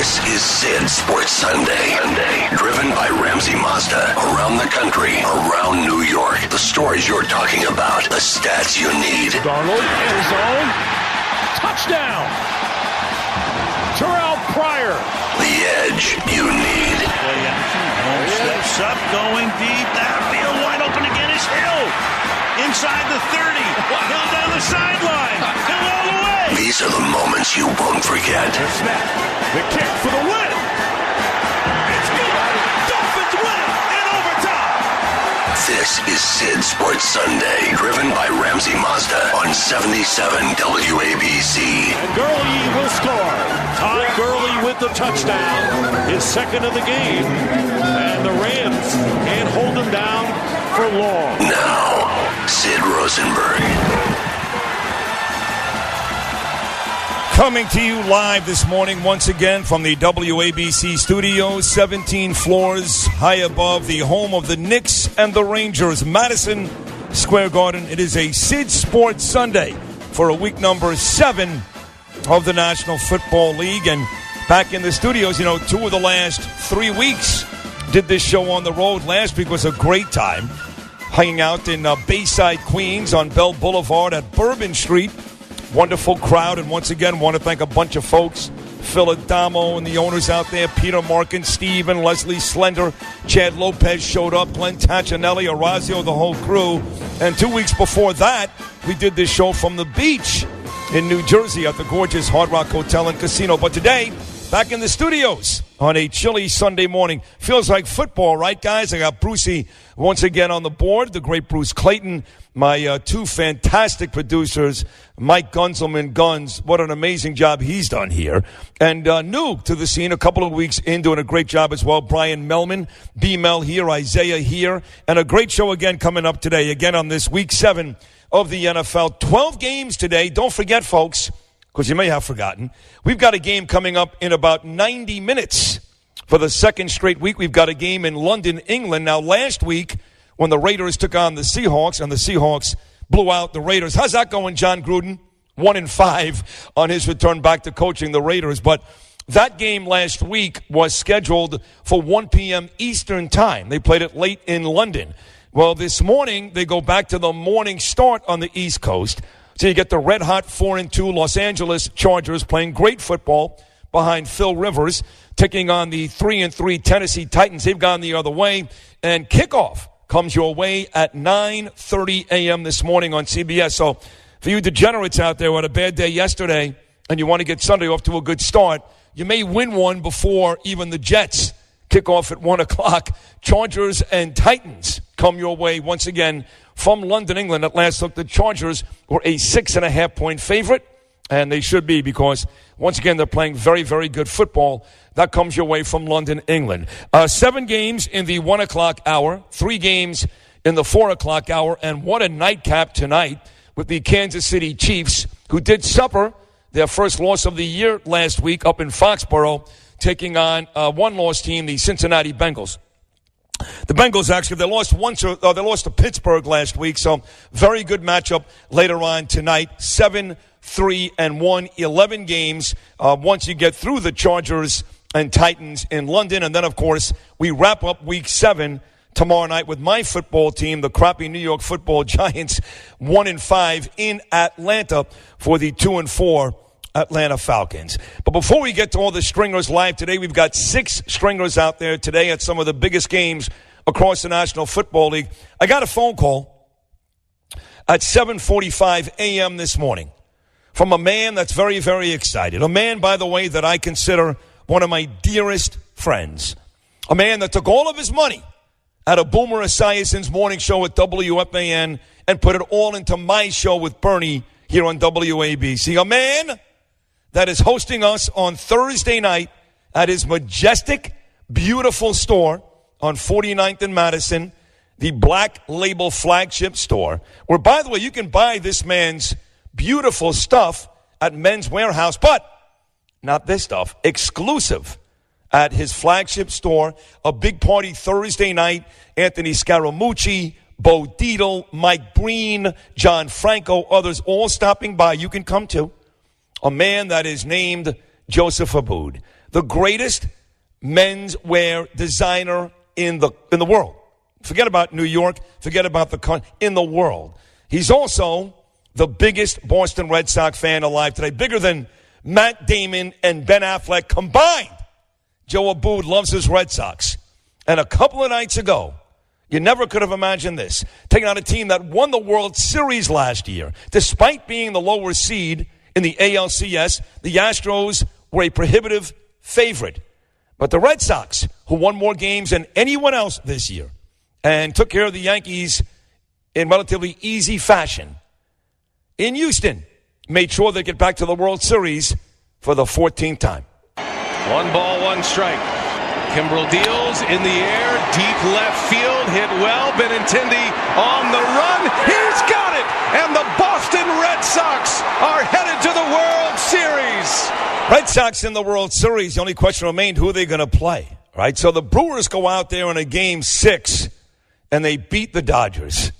This is Sid Sports Sunday. Driven by Ramsey Mazda. Around the country, around New York. The stories you're talking about. The stats you need. Darnold, end zone. Touchdown. Terrell Pryor. The edge you need. Play action. Holmes steps up, going deep. Downfield, wide open again is Hill. Inside the 30. Hill down the sideline. Hill all the way. These are the moments you won't forget. The snap. The kick for the win. It's good. Dolphins win in overtime. This is Sid Sports Sunday. Driven by Ramsey Mazda on 77 WABC. And Gurley will score. Todd Gurley with the touchdown. His second of the game. And the Rams can't hold him down for long. Now, Sid Rosenberg. Coming to you live this morning once again from the WABC studios, 17 floors high above the home of the Knicks and the Rangers, Madison Square Garden. It is a Sid Sports Sunday for a week number 7 of the National Football League. And back in the studios, 2 of the last 3 weeks did this show on the road. Last week was a great time hanging out in Bayside, Queens on Bell Boulevard at Bourbon Street. Wonderful crowd, and once again, want to thank a bunch of folks. Phil Adamo and the owners out there, Peter Markin, Steve and Leslie Slender, Chad Lopez showed up, Glenn Tachinelli, Orazio, the whole crew. And 2 weeks before that, we did this show from the beach in New Jersey at the gorgeous Hard Rock Hotel and Casino. But today, back in the studios on a chilly Sunday morning. Feels like football, right, guys? I got Brucey once again on the board, the great Bruce Clayton, my 2 fantastic producers, Mike Gunzelman, Guns. What an amazing job he's done here. And new to the scene, a couple of weeks in, doing a great job as well. Brian Melman, B-Mel here, Isaiah here. And a great show again coming up today, again on this week 7 of the NFL. 12 games today. Don't forget, folks, because you may have forgotten, we've got a game coming up in about 90 minutes. For the second straight week, we've got a game in London, England. Now, last week, when the Raiders took on the Seahawks, and the Seahawks blew out the Raiders. How's that going, John Gruden? 1-5 on his return back to coaching the Raiders. But that game last week was scheduled for 1 p.m. Eastern time. They played it late in London. Well, this morning, they go back to the morning start on the East Coast. So you get the red-hot 4-2 Los Angeles Chargers playing great football behind Phil Rivers, taking on the 3-3 Tennessee Titans. They've gone the other way. And kickoff comes your way at 9:30 a.m. this morning on CBS. So for you degenerates out there who had a bad day yesterday and you want to get Sunday off to a good start, you may win one before even the Jets kick off at 1 o'clock. Chargers and Titans come your way once again from London, England. At last look, the Chargers were a 6.5-point favorite, and they should be because, once again, they're playing very, very good football. That comes your way from London, England. 7 games in the 1 o'clock hour, 3 games in the 4 o'clock hour, and what a nightcap tonight with the Kansas City Chiefs, who did suffer their first loss of the year last week up in Foxborough, taking on a one-loss team, the Cincinnati Bengals. The Bengals, actually, they lost they lost to Pittsburgh last week, so very good matchup later on tonight. 7-3-1, 11 games once you get through the Chargers and Titans in London. And then, of course, we wrap up week 7 tomorrow night with my football team, the crappy New York Football Giants, 1-5 in Atlanta for the 2-4 Atlanta Falcons. But before we get to all the stringers live today, we've got 6 stringers out there today at some of the biggest games across the National Football League. I got a phone call at 7:45 a.m. this morning from a man that's very, very excited. A man, by the way, that I consider one of my dearest friends. A man that took all of his money out of Boomer Esiason's morning show at WFAN and put it all into my show with Bernie here on WABC. A man that is hosting us on Thursday night at his majestic, beautiful store on 49th and Madison, the Black Label flagship store, where, by the way, you can buy this man's beautiful stuff at Men's Warehouse, but not this stuff, exclusive at his flagship store. A big party Thursday night. Anthony Scaramucci, Bo Dietl, Mike Breen, John Franco, others all stopping by. You can come too. A man that is named Joseph Abboud, the greatest menswear designer in the world. Forget about New York. Forget about the country. In the world. He's also the biggest Boston Red Sox fan alive today. Bigger than Matt Damon and Ben Affleck combined. Joe Abood loves his Red Sox. And a couple of nights ago, you never could have imagined this, taking on a team that won the World Series last year. Despite being the lower seed in the ALCS, the Astros were a prohibitive favorite. But the Red Sox, who won more games than anyone else this year, and took care of the Yankees in relatively easy fashion, in Houston, made sure they get back to the World Series for the 14th time. 1 ball, 1 strike. Kimbrel deals in the air, deep left field, hit well. Benintendi on the run. He's got it! And the Boston Red Sox are headed to the World Series. Red Sox in the World Series. The only question remained, who are they going to play? Right? So the Brewers go out there in a Game 6, and they beat the Dodgers.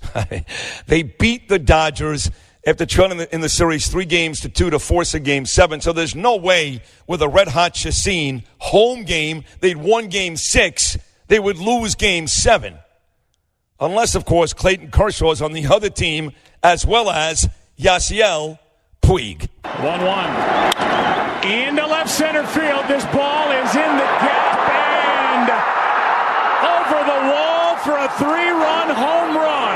They beat the Dodgers after trailing in the series 3-2 to force a Game 7. So there's no way with a red-hot Chacin home game, they'd won Game 6, they would lose Game 7. Unless, of course, Clayton Kershaw's on the other team, as well as Yasiel Puig. 1-1. Into left center field. This ball is in the gap and over the wall for a 3-run home run.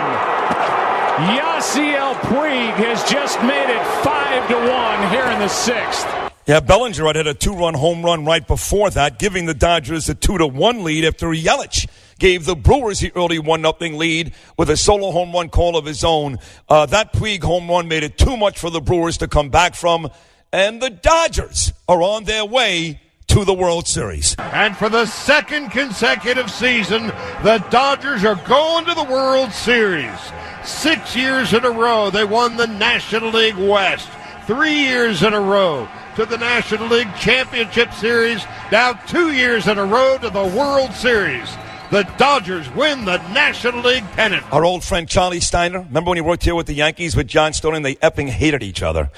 Yasiel Puig has just made it 5-1 here in the 6th. Yeah, Bellinger had a 2-run home run right before that, giving the Dodgers a 2-1 lead after Yelich gave the Brewers the early 1-0 lead with a solo home run call of his own. That Puig home run made it too much for the Brewers to come back from, and the Dodgers are on their way to the World Series. And for the 2nd consecutive season, the Dodgers are going to the World Series. 6 years in a row, they won the National League West. 3 years in a row to the National League Championship Series. Now 2 years in a row to the World Series. The Dodgers win the National League pennant. Our old friend Charlie Steiner, remember when he worked here with the Yankees with John Stone, and they effing hated each other.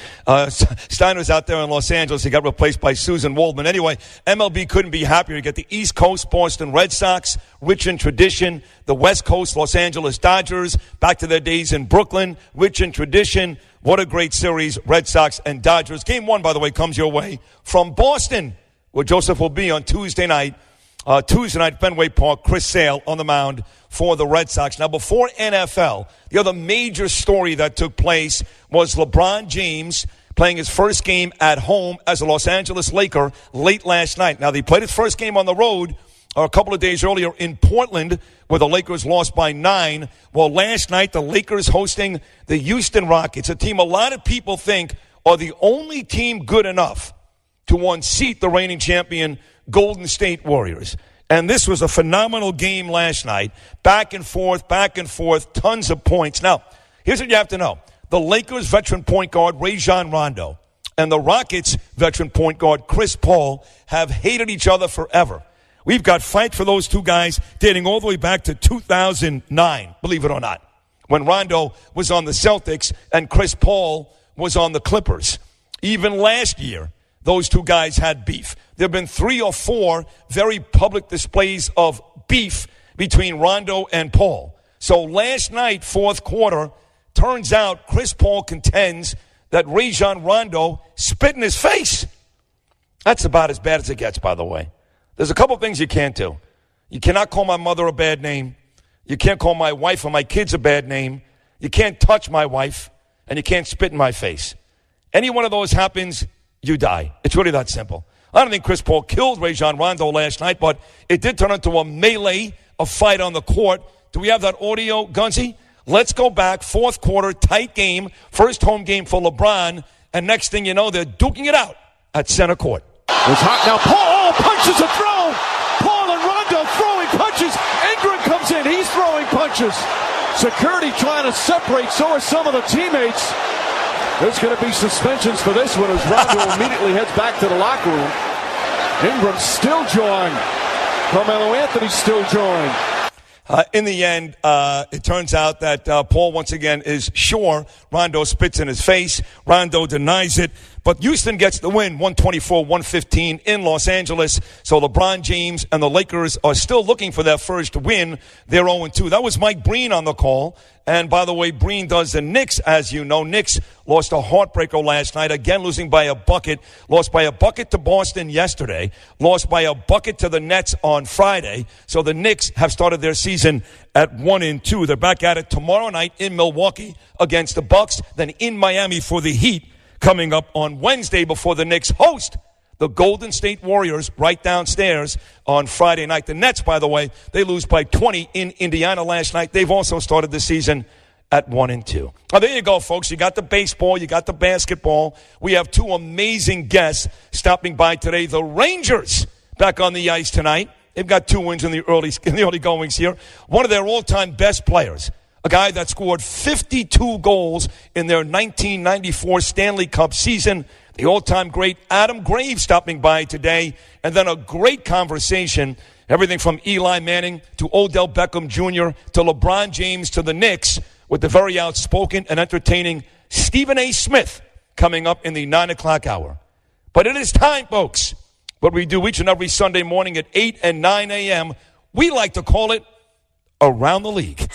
Steiner's out there in Los Angeles. He got replaced by Susan Waldman. Anyway, MLB couldn't be happier to get the East Coast Boston Red Sox, rich in tradition, the West Coast Los Angeles Dodgers, back to their days in Brooklyn, rich in tradition. What a great series, Red Sox and Dodgers. Game 1, by the way, comes your way from Boston, where Joseph will be on Tuesday night, Fenway Park. Chris Sale on the mound for the Red Sox. Now, before NFL, the other major story that took place was LeBron James playing his first game at home as a Los Angeles Laker late last night. Now, they played his first game on the road a couple of days earlier in Portland, where the Lakers lost by 9. Well, last night, the Lakers hosting the Houston Rockets, a team a lot of people think are the only team good enough to unseat the reigning champion Golden State Warriors. And this was a phenomenal game last night. Back and forth, tons of points. Now, here's what you have to know. The Lakers veteran point guard, Rajon Rondo, and the Rockets veteran point guard, Chris Paul, have hated each other forever. We've got fight for those two guys dating all the way back to 2009, believe it or not, when Rondo was on the Celtics and Chris Paul was on the Clippers. Even last year, those two guys had beef. There have been 3 or 4 very public displays of beef between Rondo and Paul. So last night, fourth quarter, turns out Chris Paul contends that Rajon Rondo spit in his face. That's about as bad as it gets, by the way. There's a couple things you can't do. You cannot call my mother a bad name. You can't call my wife or my kids a bad name. You can't touch my wife, and you can't spit in my face. Any one of those happens, you die. It's really that simple. I don't think Chris Paul killed Rajon Rondo last night, but it did turn into a melee, a fight on the court. Do we have that audio, Gunzy? Let's go back. Fourth quarter, tight game, first home game for LeBron, and next thing you know, they're duking it out at center court. It's hot now. Paul punches a throw. Paul and Rondo throwing punches. Ingram comes in. He's throwing punches. Security trying to separate. So are some of the teammates. There's going to be suspensions for this one as Rondo immediately heads back to the locker room. Ingram still jawing. Carmelo Anthony still jawing. In the end, it turns out that Paul, once again, is sure Rondo spits in his face. Rondo denies it. But Houston gets the win, 124-115 in Los Angeles. So LeBron James and the Lakers are still looking for their first win. They're 0-2. That was Mike Breen on the call. And by the way, Breen does the Knicks, as you know. Knicks lost a heartbreaker last night, again losing by a bucket. Lost by a bucket to Boston yesterday. Lost by a bucket to the Nets on Friday. So the Knicks have started their season at 1-2. They're back at it tomorrow night in Milwaukee against the Bucks, then in Miami for the Heat coming up on Wednesday before the Knicks host the Golden State Warriors right downstairs on Friday night. The Nets, by the way, they lose by 20 in Indiana last night. They've also started the season at 1-2. Now, there you go, folks. You got the baseball. You got the basketball. We have two amazing guests stopping by today. The Rangers back on the ice tonight. They've got 2 wins in the early goings here. One of their all-time best players, a guy that scored 52 goals in their 1994 Stanley Cup season. The all-time great Adam Graves stopping by today. And then a great conversation, everything from Eli Manning to Odell Beckham Jr. to LeBron James to the Knicks, with the very outspoken and entertaining Stephen A. Smith coming up in the 9 o'clock hour. But it is time, folks, what we do each and every Sunday morning at 8 and 9 a.m. We like to call it Around the League.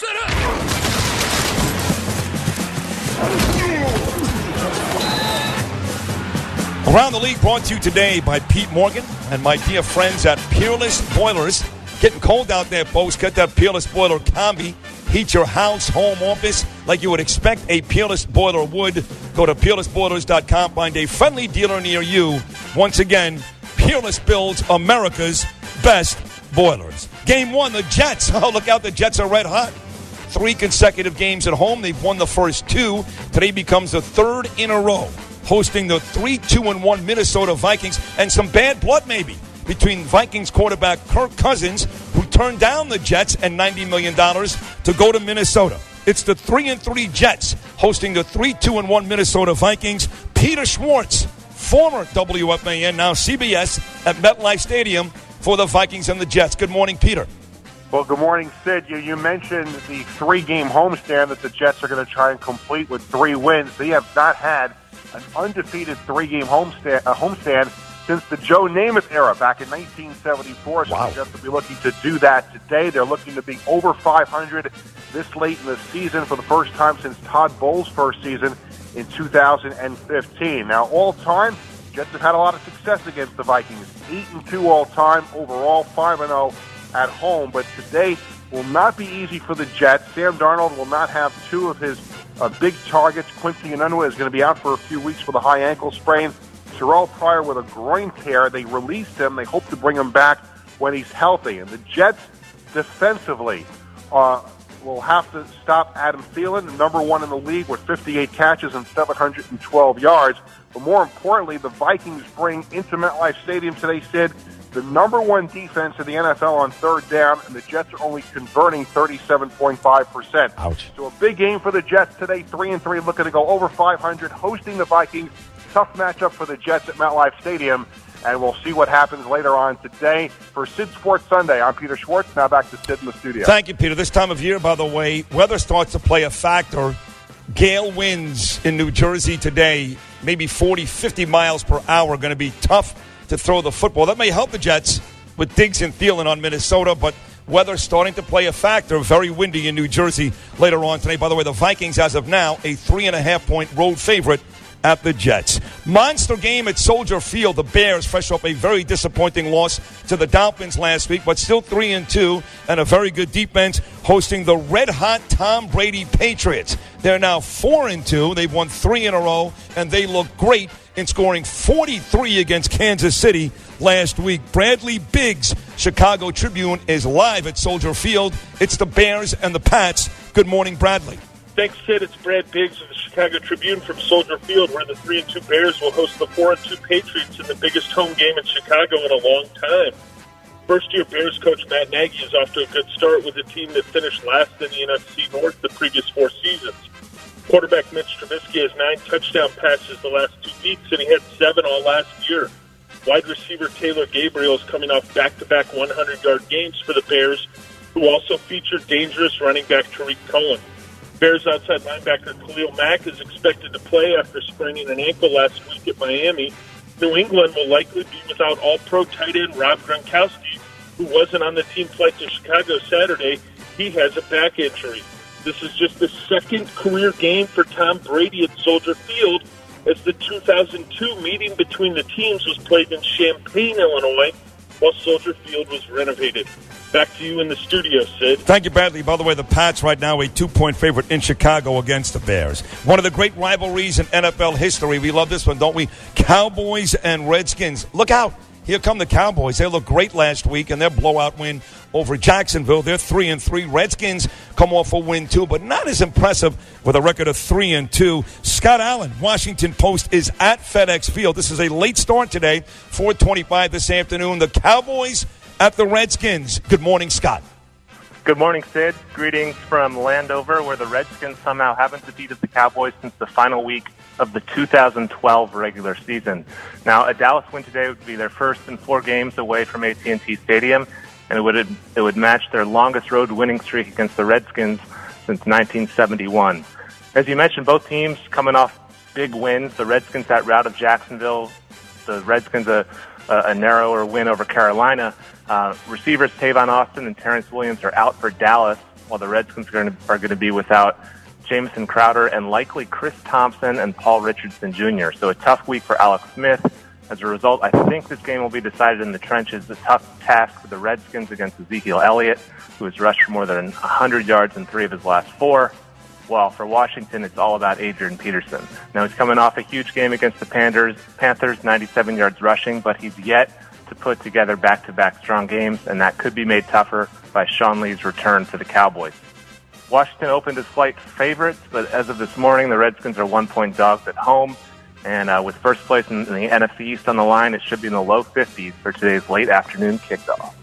Around the League brought to you today by Pete Morgan and my dear friends at Peerless Boilers. Getting cold out there, folks. Get that Peerless Boiler combi. Heat your house, home, office like you would expect a Peerless Boiler would. Go to peerlessboilers.com. Find a friendly dealer near you. Once again, Peerless builds America's best boilers. Game 1, the Jets. Oh, look out. The Jets are red hot. 3 consecutive games at home. They've won the first 2. Today becomes the 3rd in a row, hosting the 3-2-1 Minnesota Vikings, and some bad blood maybe between Vikings quarterback Kirk Cousins, who turned down the Jets and $90 million to go to Minnesota. It's the 3-3 Jets hosting the 3-2-1 Minnesota Vikings. Peter Schwartz, former WFAN, now CBS, at MetLife Stadium for the Vikings and the Jets. Good morning, Peter. Well, good morning, Sid. You mentioned the 3-game homestand that the Jets are going to try and complete with 3 wins. They have not had an undefeated 3-game homestand since the Joe Namath era back in 1974. So wow. The Jets will be looking to do that today. They're looking to be over 500 this late in the season for the first time since Todd Bowles' first season in 2015. Now, all time, Jets have had a lot of success against the Vikings. 8-2 all time, overall 5-0 at home. But today will not be easy for the Jets. Sam Darnold will not have 2 of his big targets. Quincy Enunwa is going to be out for a few weeks with a high ankle sprain. Terrell Pryor with a groin tear. They released him. They hope to bring him back when he's healthy. And the Jets defensively will have to stop Adam Thielen, number 1 in the league with 58 catches and 712 yards. But more importantly, the Vikings bring into MetLife Stadium today, Sid, the number 1 defense in the NFL on 3rd down, and the Jets are only converting 37.5%. Ouch. So a big game for the Jets today, 3-3, looking to go over 500, hosting the Vikings. Tough matchup for the Jets at MetLife Stadium, and we'll see what happens later on today. For Sid Sports Sunday, I'm Peter Schwartz. Now back to Sid in the studio. Thank you, Peter. This time of year, by the way, weather starts to play a factor. Gale winds in New Jersey today, maybe 40, 50 miles per hour, going to be tough to throw the football. That may help the Jets with Diggs and Thielen on Minnesota, but weather starting to play a factor. Very windy in New Jersey later on today. By the way, the Vikings, as of now, a 3.5-point road favorite at the Jets. Monster game at Soldier Field. The Bears, fresh off a very disappointing loss to the Dolphins last week, but still 3-2, and a very good defense, hosting the red-hot Tom Brady Patriots. They're now 4-2. They've won 3 in a row, and they look great in scoring 43 against Kansas City last week. Bradley Biggs, Chicago Tribune, is live at Soldier Field. It's the Bears and the Pats. Good morning, Bradley. Thanks, Sid. It's Brad Biggs of the Chicago Tribune from Soldier Field, where the 3-2 Bears will host the 4-2 Patriots in the biggest home game in Chicago in a long time. First-year Bears coach Matt Nagy is off to a good start with a team that finished last in the NFC North the previous 4 seasons. Quarterback Mitch Trubisky has 9 touchdown passes the last 2 weeks, and he had 7 all last year. Wide receiver Taylor Gabriel is coming off back-to-back 100-yard games for the Bears, who also featured dangerous running back Tariq Cohen. Bears outside linebacker Khalil Mack is expected to play after spraining an ankle last week at Miami. New England will likely be without all-pro tight end Rob Gronkowski, who wasn't on the team flight to Chicago Saturday. He has a back injury. This is just the second career game for Tom Brady at Soldier Field, as the 2002 meeting between the teams was played in Champaign, Illinois, while Soldier Field was renovated. Back to you in the studio, Sid. Thank you, Bradley. By the way, the Pats right now a 2-point favorite in Chicago against the Bears. One of the great rivalries in NFL history. We love this one, don't we? Cowboys and Redskins. Look out. Here come the Cowboys. They looked great last week in their blowout win over Jacksonville. They're 3-3. Redskins come off a win, too, but not as impressive with a record of 3-2. Scott Allen, Washington Post, is at FedEx Field. This is a late start today, 4:25 this afternoon. The Cowboys at the Redskins. Good morning, Scott. Good morning, Sid. Greetings from Landover, where the Redskins somehow haven't defeated the Cowboys since the final week of the 2012 regular season. Now, a Dallas win today would be their first in 4 games away from AT&T Stadium, and it would match their longest road winning streak against the Redskins since 1971. As you mentioned, both teams coming off big wins. The Redskins that rout of Jacksonville, the Redskins a narrower win over Carolina. Receivers Tavon Austin and Terrence Williams are out for Dallas, while the Redskins are going to be without Jamison Crowder and likely Chris Thompson and Paul Richardson Jr. So a tough week for Alex Smith. As a result, I think this game will be decided in the trenches. A tough task for the Redskins against Ezekiel Elliott, who has rushed for more than 100 yards in 3 of his last 4. While for Washington, it's all about Adrian Peterson. Now, he's coming off a huge game against the Panthers, 97 yards rushing, but he's yet to put together back-to-back strong games, and that could be made tougher by Sean Lee's return to the Cowboys. Washington opened as slight favorites, but as of this morning, the Redskins are 1-point dogs at home. And with first place in the NFC East on the line, it should be in the low 50s for today's late afternoon kickoff.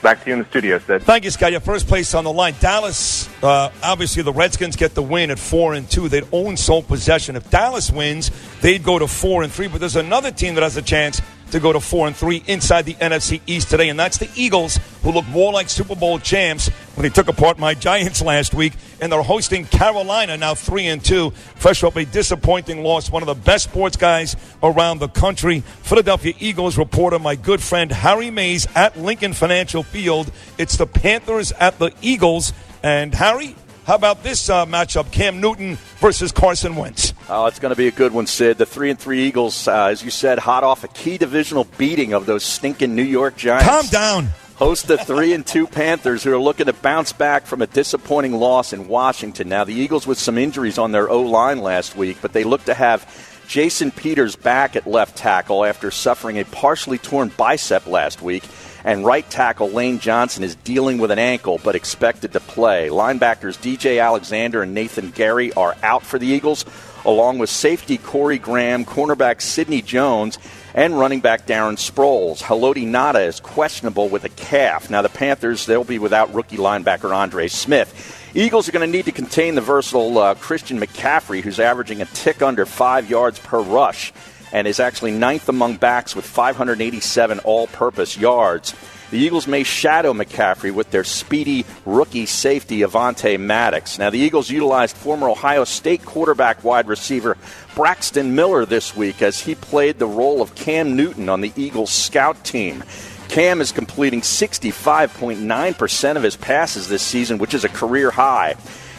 Back to you in the studio, Sid. Thank you, Scott. Your first place on the line. Dallas, obviously the Redskins get the win at 4-2. They'd own sole possession. If Dallas wins, they'd go to 4-3. But there's another team that has a chance to go to 4-3 inside the NFC East today, and that's the Eagles, who look more like Super Bowl champs when they took apart my Giants last week, and they're hosting Carolina, now 3-2, fresh off a disappointing loss. One of the best sports guys around the country, Philadelphia Eagles reporter, my good friend Harry Mays at Lincoln Financial Field. It's the Panthers at the Eagles, and Harry, how about this matchup, Cam Newton versus Carson Wentz? Oh, it's going to be a good one, Sid. The 3-3 Eagles, as you said, hot off a key divisional beating of those stinking New York Giants. Calm down. Host the 3-2 Panthers, who are looking to bounce back from a disappointing loss in Washington. Now, the Eagles with some injuries on their O-line last week, but they look to have Jason Peters back at left tackle after suffering a partially torn bicep last week. And right tackle Lane Johnson is dealing with an ankle but expected to play. Linebackers DJ Alexander and Nathan Gary are out for the Eagles, along with safety Corey Graham, cornerback Sidney Jones, and running back Darren Sproles. Haloti Ngata is questionable with a calf. Now the Panthers, they'll be without rookie linebacker Andre Smith. Eagles are going to need to contain the versatile Christian McCaffrey, who's averaging a tick under 5 yards per rush, and is actually 9th among backs with 587 all-purpose yards. The Eagles may shadow McCaffrey with their speedy rookie safety Avonte Maddox. Now, the Eagles utilized former Ohio State quarterback wide receiver Braxton Miller this week as he played the role of Cam Newton on the Eagles scout team. Cam is completing 65.9% of his passes this season, which is a career high.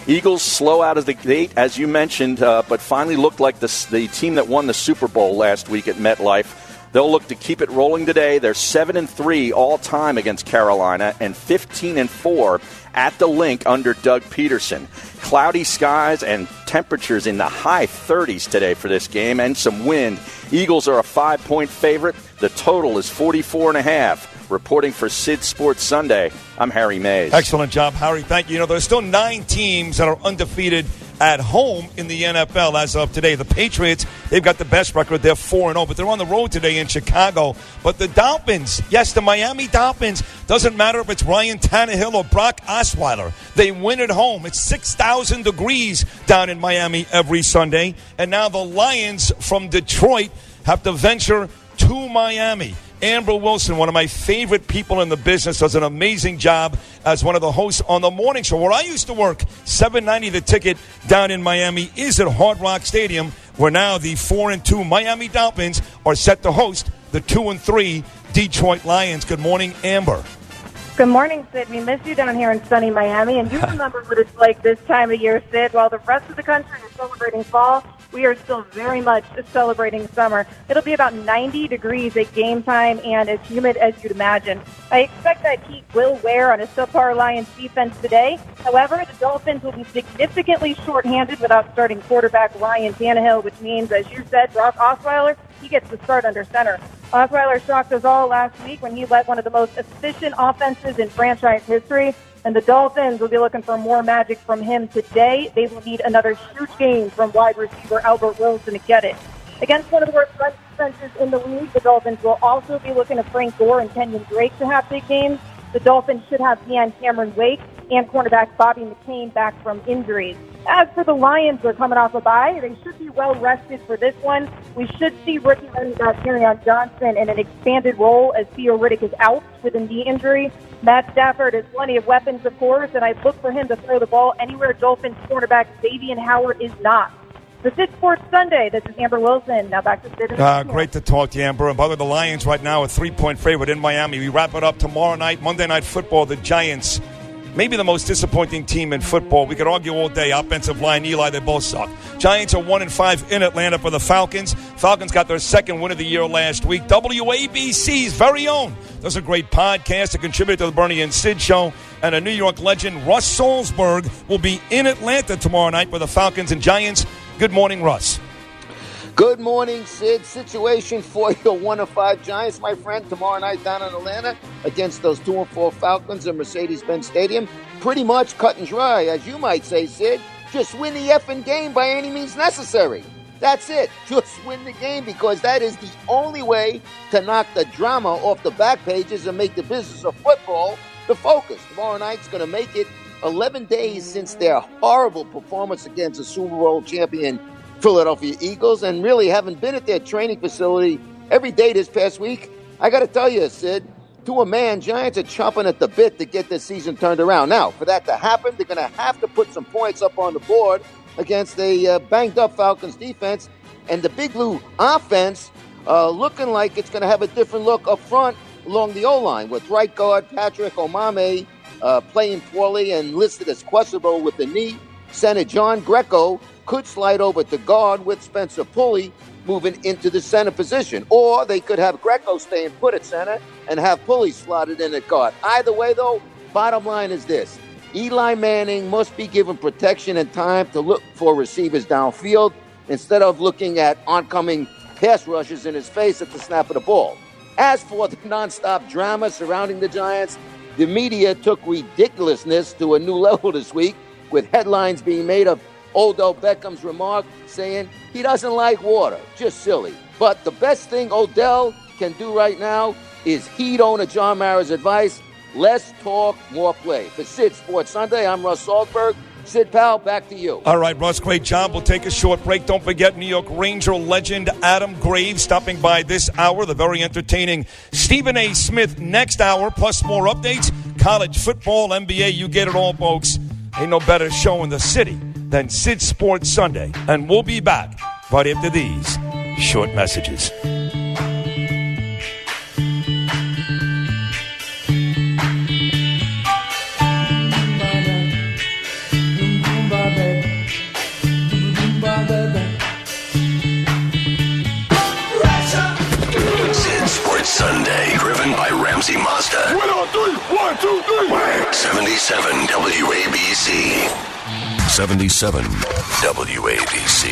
Eagles slow out of the gate, as you mentioned, but finally looked like the team that won the Super Bowl last week at MetLife. They'll look to keep it rolling today. They're 7-3 all-time against Carolina and 15-4 at the Link under Doug Peterson. Cloudy skies and temperatures in the high 30s today for this game and some wind. Eagles are a 5-point favorite. The total is 44.5. Reporting for Sid Sports Sunday, I'm Harry Mays. Excellent job, Harry. Thank you. You know, there's still 9 teams that are undefeated at home in the NFL as of today. The Patriots, they've got the best record. They're 4-0, but they're on the road today in Chicago. But the Dolphins, yes, the Miami Dolphins, doesn't matter if it's Ryan Tannehill or Brock Osweiler. They win at home. It's 6,000 degrees down in Miami every Sunday. And now the Lions from Detroit have to venture to Miami. Amber Wilson, one of my favorite people in the business, does an amazing job as one of the hosts on the morning show. Where I used to work, $7.90 the ticket down in Miami is at Hard Rock Stadium, where now the 4-2 Miami Dolphins are set to host the 2-3 Detroit Lions. Good morning, Amber. Good morning, Sid. We miss you down here in sunny Miami, and you remember what it's like this time of year, Sid. While the rest of the country is celebrating fall, we are still very much celebrating summer. It'll be about 90 degrees at game time and as humid as you'd imagine. I expect that heat will wear on a subpar Lions defense today. However, the Dolphins will be significantly shorthanded without starting quarterback Ryan Tannehill, which means, as you said, Brock Osweiler, he gets to start under center. Osweiler shocked us all last week when he led one of the most efficient offenses in franchise history, and the Dolphins will be looking for more magic from him today. They will need another huge game from wide receiver Albert Wilson to get it. Against one of the worst run defenses in the league, the Dolphins will also be looking to Frank Gore and Kenyon Drake to have big games. The Dolphins should have Deanne Cameron Wake and cornerback Bobby McCain back from injuries. As for the Lions, they're coming off a bye. They should be well rested for this one. We should see rookie running back Kerryon Johnson in an expanded role as Theo Riddick is out with a knee injury. Matt Stafford has plenty of weapons, of course, and I look for him to throw the ball anywhere Dolphins cornerback Xavier Howard is not. For Sid Sports Sunday, this is Amber Wilson. Now back to Sid. Great to talk to you, Amber. And by the way, the Lions right now a 3-point favorite in Miami. We wrap it up tomorrow night, Monday Night Football. The Giants, maybe the most disappointing team in football. We could argue all day. Offensive line, Eli, they both suck. Giants are 1-5 in Atlanta for the Falcons. Falcons got their second win of the year last week. WABC's very own does a great podcast to contribute to the Bernie and Sid show. And a New York legend, Russ Salzberg, will be in Atlanta tomorrow night for the Falcons and Giants. Good morning, Russ. Good morning, Sid. Situation for your 1-5 Giants, my friend, tomorrow night down in Atlanta against those 2-4 Falcons in Mercedes-Benz Stadium. Pretty much cut and dry, as you might say, Sid. Just win the effing game by any means necessary. That's it. Just win the game, because that is the only way to knock the drama off the back pages and make the business of football the focus. Tomorrow night's going to make it 11 days since their horrible performance against the Super Bowl champion Philadelphia Eagles, and really haven't been at their training facility every day this past week. I got to tell you, Sid, to a man, Giants are chomping at the bit to get this season turned around. Now, for that to happen, they're going to have to put some points up on the board against a banged-up Falcons defense, and the Big Blue offense looking like it's going to have a different look up front along the O-line, with right guard Patrick Omameh playing poorly and listed as questionable with the knee. Center John Greco could slide over to guard, with Spencer Pulley moving into the center position. Or they could have Greco staying put at center and have Pulley slotted in at guard. Either way, though, bottom line is this. Eli Manning must be given protection and time to look for receivers downfield instead of looking at oncoming pass rushes in his face at the snap of the ball. As for the nonstop drama surrounding the Giants, the media took ridiculousness to a new level this week, with headlines being made of Odell Beckham's remark saying he doesn't like water. Just silly. But the best thing Odell can do right now is heed owner John Mara's advice. Less talk, more play. For Sid Sports Sunday, I'm Russ Salzberg. Sid Powell, back to you. All right, Russ, great job. We'll take a short break. Don't forget New York Ranger legend Adam Graves stopping by this hour. The very entertaining Stephen A. Smith next hour, plus more updates. College football, NBA, you get it all, folks. Ain't no better show in the city than Sid Sports Sunday. And we'll be back right after these short messages. Sunday, driven by Ramsey Mazda. 77 WABC. 77 WABC.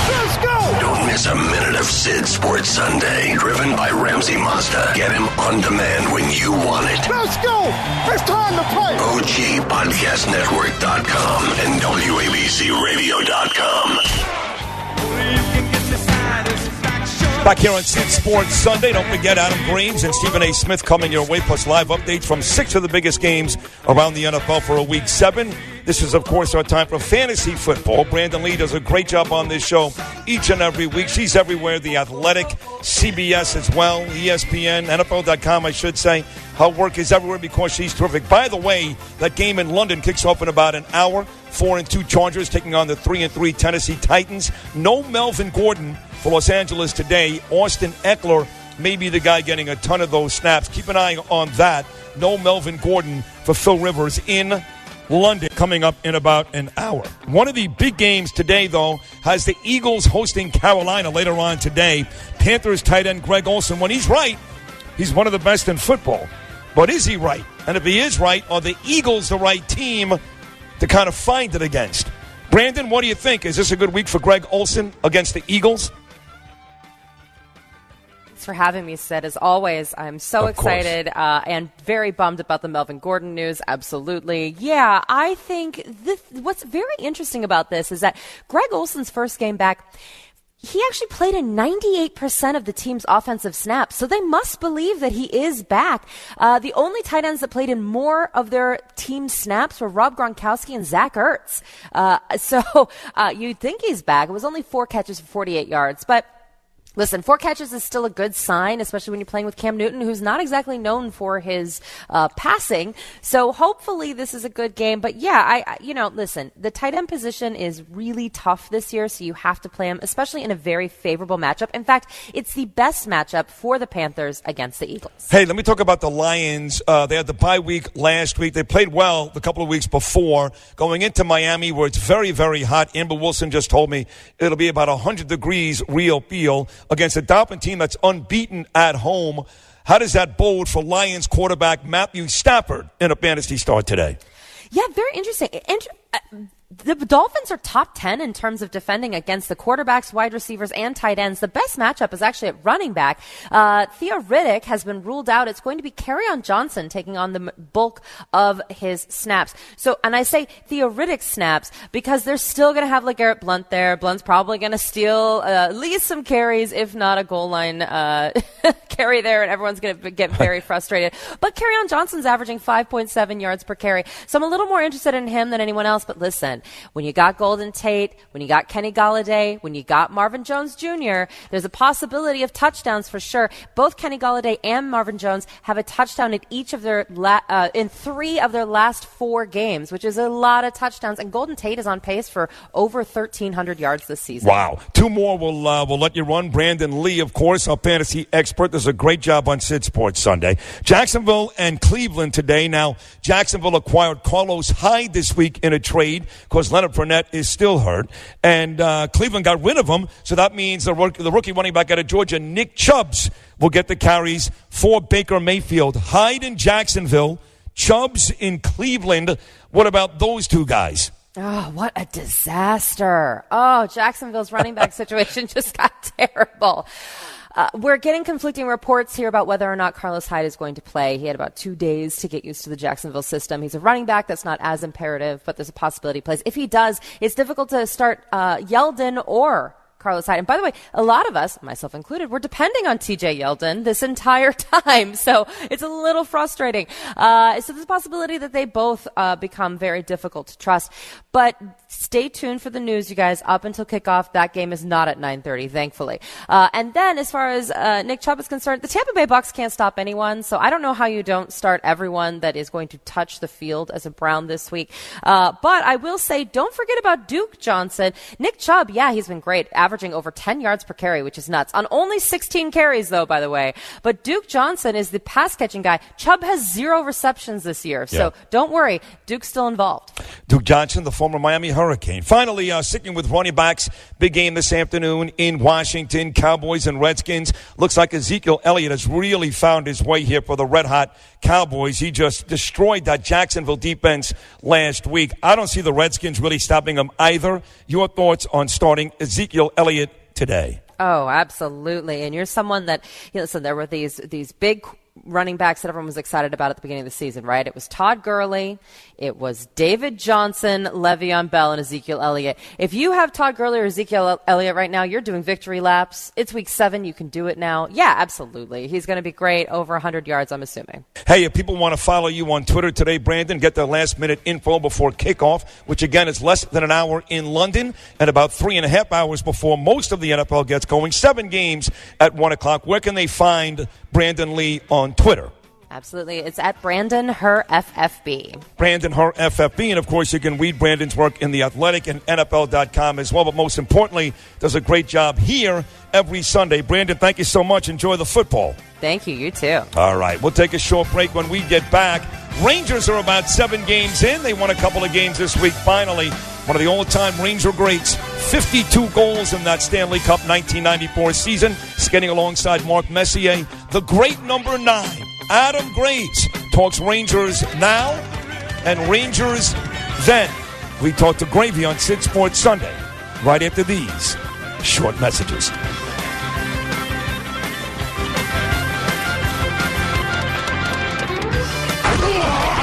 Let's go! Don't miss a minute of Sid Sports Sunday, driven by Ramsey Mazda. Get him on demand when you want it. Let's go! It's time to play! OGPodcastNetwork.com and WABCRadio.com. Back here on Sid Sports Sunday. Don't forget Adam Graves and Stephen A. Smith coming your way, plus live updates from 6 of the biggest games around the NFL for a week 7. This is, of course, our time for fantasy football. Brandon Lee does a great job on this show each and every week. She's everywhere. The Athletic, CBS as well, ESPN, NFL.com, I should say. Her work is everywhere because she's terrific. By the way, that game in London kicks off in about an hour. 4-2 Chargers taking on the 3-3 Tennessee Titans. No Melvin Gordon for Los Angeles today. Austin Eckler may be the guy getting a ton of those snaps. Keep an eye on that. No Melvin Gordon for Phil Rivers in London coming up in about an hour. One of the big games today, though, has the Eagles hosting Carolina later on today. Panthers tight end Greg Olsen, when he's right, he's one of the best in football. But is he right? And if he is right, are the Eagles the right team to kind of find it against? Brandon, what do you think? Is this a good week for Greg Olsen against the Eagles? Thanks for having me, Sid. As always, I'm so excited and very bummed about the Melvin Gordon news. Absolutely. Yeah, I think what's very interesting about this is that Greg Olsen's first game back, he actually played in 98% of the team's offensive snaps, so they must believe that he is back. The only tight ends that played in more of their team snaps were Rob Gronkowski and Zach Ertz. So you'd think he's back. It was only 4 catches for 48 yards, but listen, 4 catches is still a good sign, especially when you're playing with Cam Newton, who's not exactly known for his passing. So hopefully this is a good game. But yeah, listen, the tight end position is really tough this year, so you have to play him, especially in a very favorable matchup. In fact, it's the best matchup for the Panthers against the Eagles. Hey, let me talk about the Lions. They had the bye week last week. They played well the couple of weeks before, going into Miami, where it's very, very hot. Amber Wilson just told me it'll be about 100 degrees real feel against a Dolphin team that's unbeaten at home. How does that bode for Lions quarterback Matthew Stafford in a fantasy start today? Yeah, very interesting. The Dolphins are top 10 in terms of defending against the quarterbacks, wide receivers, and tight ends. The best matchup is actually at running back. Theo Riddick has been ruled out. It's going to be Kerryon Johnson taking on the bulk of his snaps. So, and I say Theo Riddick snaps because they're still going to have LeGarrette Blount there. Blount's probably going to steal at least some carries, if not a goal line carry there, and everyone's going to get very frustrated. But Kerryon Johnson's averaging 5.7 yards per carry. So I'm a little more interested in him than anyone else. But listen, when you got Golden Tate, when you got Kenny Golladay, when you got Marvin Jones Jr., there's a possibility of touchdowns for sure. Both Kenny Golladay and Marvin Jones have a touchdown in each of their in 3 of their last 4 games, which is a lot of touchdowns. And Golden Tate is on pace for over 1,300 yards this season. Wow. 2 more we'll let you run. Brandon Lee, of course, our fantasy expert, does a great job on Sid Sports Sunday. Jacksonville and Cleveland today. Now, Jacksonville acquired Carlos Hyde this week in a trade because Leonard Fournette is still hurt. And Cleveland got rid of him, so that means the rookie running back out of Georgia, Nick Chubbs, will get the carries for Baker Mayfield. Hyde in Jacksonville, Chubbs in Cleveland. What about those 2 guys? Oh, what a disaster. Oh, Jacksonville's running back situation just got terrible. We're getting conflicting reports here about whether or not Carlos Hyde is going to play. He had about 2 days to get used to the Jacksonville system. He's a running back. That's not as imperative, but there's a possibility he plays. If he does, it's difficult to start Yeldon or Carlos Hyde. And by the way, a lot of us, myself included, were depending on TJ Yeldon this entire time. So it's a little frustrating. So there's a possibility that they both become very difficult to trust. But stay tuned for the news, you guys. Up until kickoff, that game is not at 9:30, thankfully. And then as far as Nick Chubb is concerned, the Tampa Bay Bucs can't stop anyone. So I don't know how you don't start everyone that is going to touch the field as a Brown this week. But I will say, don't forget about Duke Johnson. Nick Chubb, yeah, he's been great, averaging over 10 yards per carry, which is nuts. On only 16 carries, though, by the way. But Duke Johnson is the pass-catching guy. Chubb has 0 receptions this year. So don't worry, Duke's still involved. Duke Johnson, the former Miami Hurricane. Finally, sticking with running backs, big game this afternoon in Washington, Cowboys and Redskins. Looks like Ezekiel Elliott has really found his way here for the red-hot Cowboys. He just destroyed that Jacksonville defense last week. I don't see the Redskins really stopping him either. Your thoughts on starting Ezekiel Elliott today? Oh, absolutely. And you're someone that, listen, there were these big running backs that everyone was excited about at the beginning of the season, right? It was Todd Gurley, it was David Johnson, Le'Veon Bell, and Ezekiel Elliott. If you have Todd Gurley or Ezekiel Elliott right now, you're doing victory laps. It's week 7. You can do it now. Yeah, absolutely. He's going to be great. Over 100 yards, I'm assuming. Hey, if people want to follow you on Twitter today, Brandon, get their last-minute info before kickoff, which, again, is less than an hour in London and about 3.5 hours before most of the NFL gets going. 7 games at 1 o'clock. Where can they find Brandon Lee on Twitter? Absolutely. It's at Brandon Her FFB. Brandon Her FFB. And, of course, you can read Brandon's work in The Athletic and NFL.com as well. But most importantly, does a great job here every Sunday. Brandon, thank you so much. Enjoy the football. Thank you. You too. All right. We'll take a short break. When we get back, Rangers are about 7 games in. They won a couple of games this week. Finally, one of the all-time Ranger greats, 52 goals in that Stanley Cup 1994 season, skating alongside Mark Messier. The great number 9, Adam Graves, talks Rangers now and Rangers then. We talk to Gravy on Sid Sports Sunday, right after these short messages.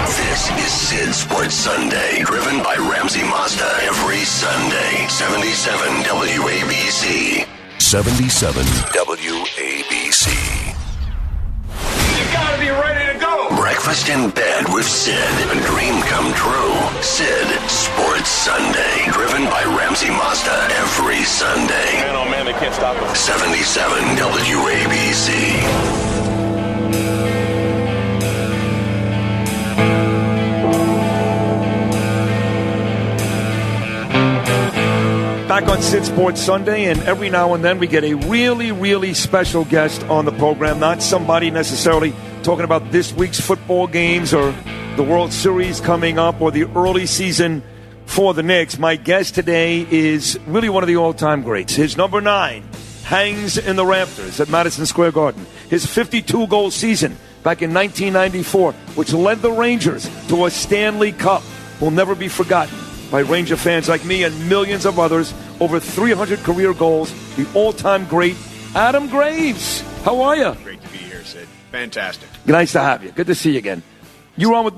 This is Sid Sports Sunday, driven by Ramsey Mazda every Sunday. 77 WABC. 77 WABC. You gotta be ready to go. Breakfast in bed with Sid. A dream come true. Sid Sports Sunday, driven by Ramsey Mazda every Sunday. Man, oh man, they can't stop us. 77 WABC. Back on Sid Sports Sunday, and every now and then we get a really, really special guest on the program. Not somebody necessarily talking about this week's football games or the World Series coming up or the early season for the Knicks. My guest today is really one of the all-time greats. His number 9 hangs in the rafters at Madison Square Garden. His 52-goal season back in 1994, which led the Rangers to a Stanley Cup, will never be forgotten by Ranger fans like me and millions of others. Over 300 career goals, the all-time great Adam Graves. How are you? Great to be here, Sid. Fantastic. Nice to have you. Good to see you again. You were on with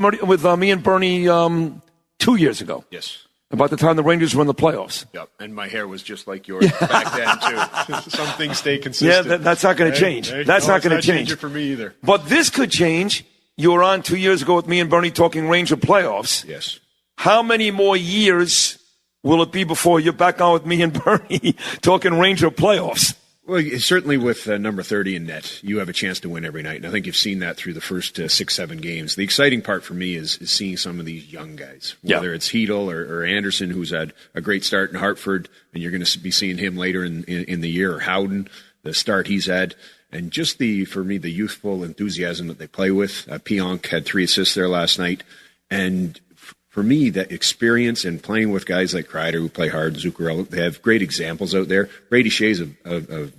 me and Bernie 2 years ago. Yes. About the time the Rangers were in the playoffs. Yep, and my hair was just like yours back then, too. Some things stay consistent. Yeah, that's not going to change. That's not going to change. It for me either. But this could change. You were on 2 years ago with me and Bernie talking Ranger playoffs. Yes. How many more years will it be before you're back on with me and Bernie talking Ranger playoffs? Well, certainly with number 30 in net, you have a chance to win every night. And I think you've seen that through the first 6-7 games. The exciting part for me is seeing some of these young guys, whether it's Hedel or Anderson, who's had a great start in Hartford, and you're going to be seeing him later in the year, or Howden, the start he's had. And just for me, the youthful enthusiasm that they play with. Pionk had 3 assists there last night. And for me, that experience and playing with guys like Kreider who play hard, Zuccarello, they have great examples out there. Brady Shea's a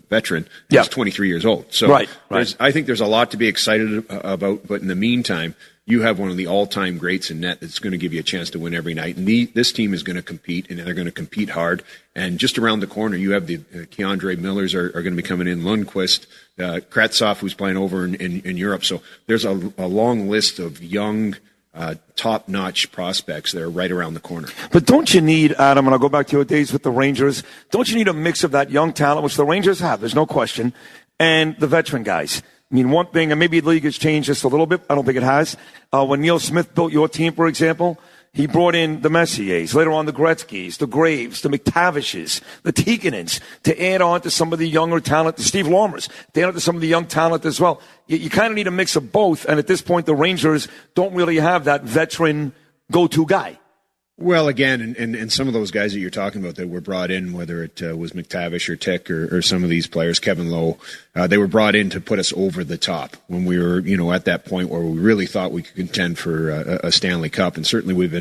veteran. He's 23 years old. So I think there's a lot to be excited about. But in the meantime, you have one of the all-time greats in net that's going to give you a chance to win every night. And this team is going to compete, and they're going to compete hard. And just around the corner, you have the Keandre Millers are going to be coming in, Lundqvist, Kravtsov, who's playing over in Europe. So there's a long list of young, top-notch prospects that are right around the corner. But don't you need, Adam, and I'll go back to your days with the Rangers, don't you need a mix of that young talent, which the Rangers have, there's no question, and the veteran guys? I mean, one thing, and maybe the league has changed just a little bit. I don't think it has. When Neil Smith built your team, for example, he brought in the Messiers, later on the Gretzkys, the Graves, the McTavishes, the Tikanens, to add on to some of the younger talent, the Steve Larmers, to add on to some of the young talent as well. You kind of need a mix of both, and at this point, the Rangers don't really have that veteran go-to guy. Well, again, and some of those guys that you're talking about that were brought in, whether it was McTavish or Tick or some of these players, Kevin Lowe, they were brought in to put us over the top when we were, at that point where we really thought we could contend for a Stanley Cup. And certainly we've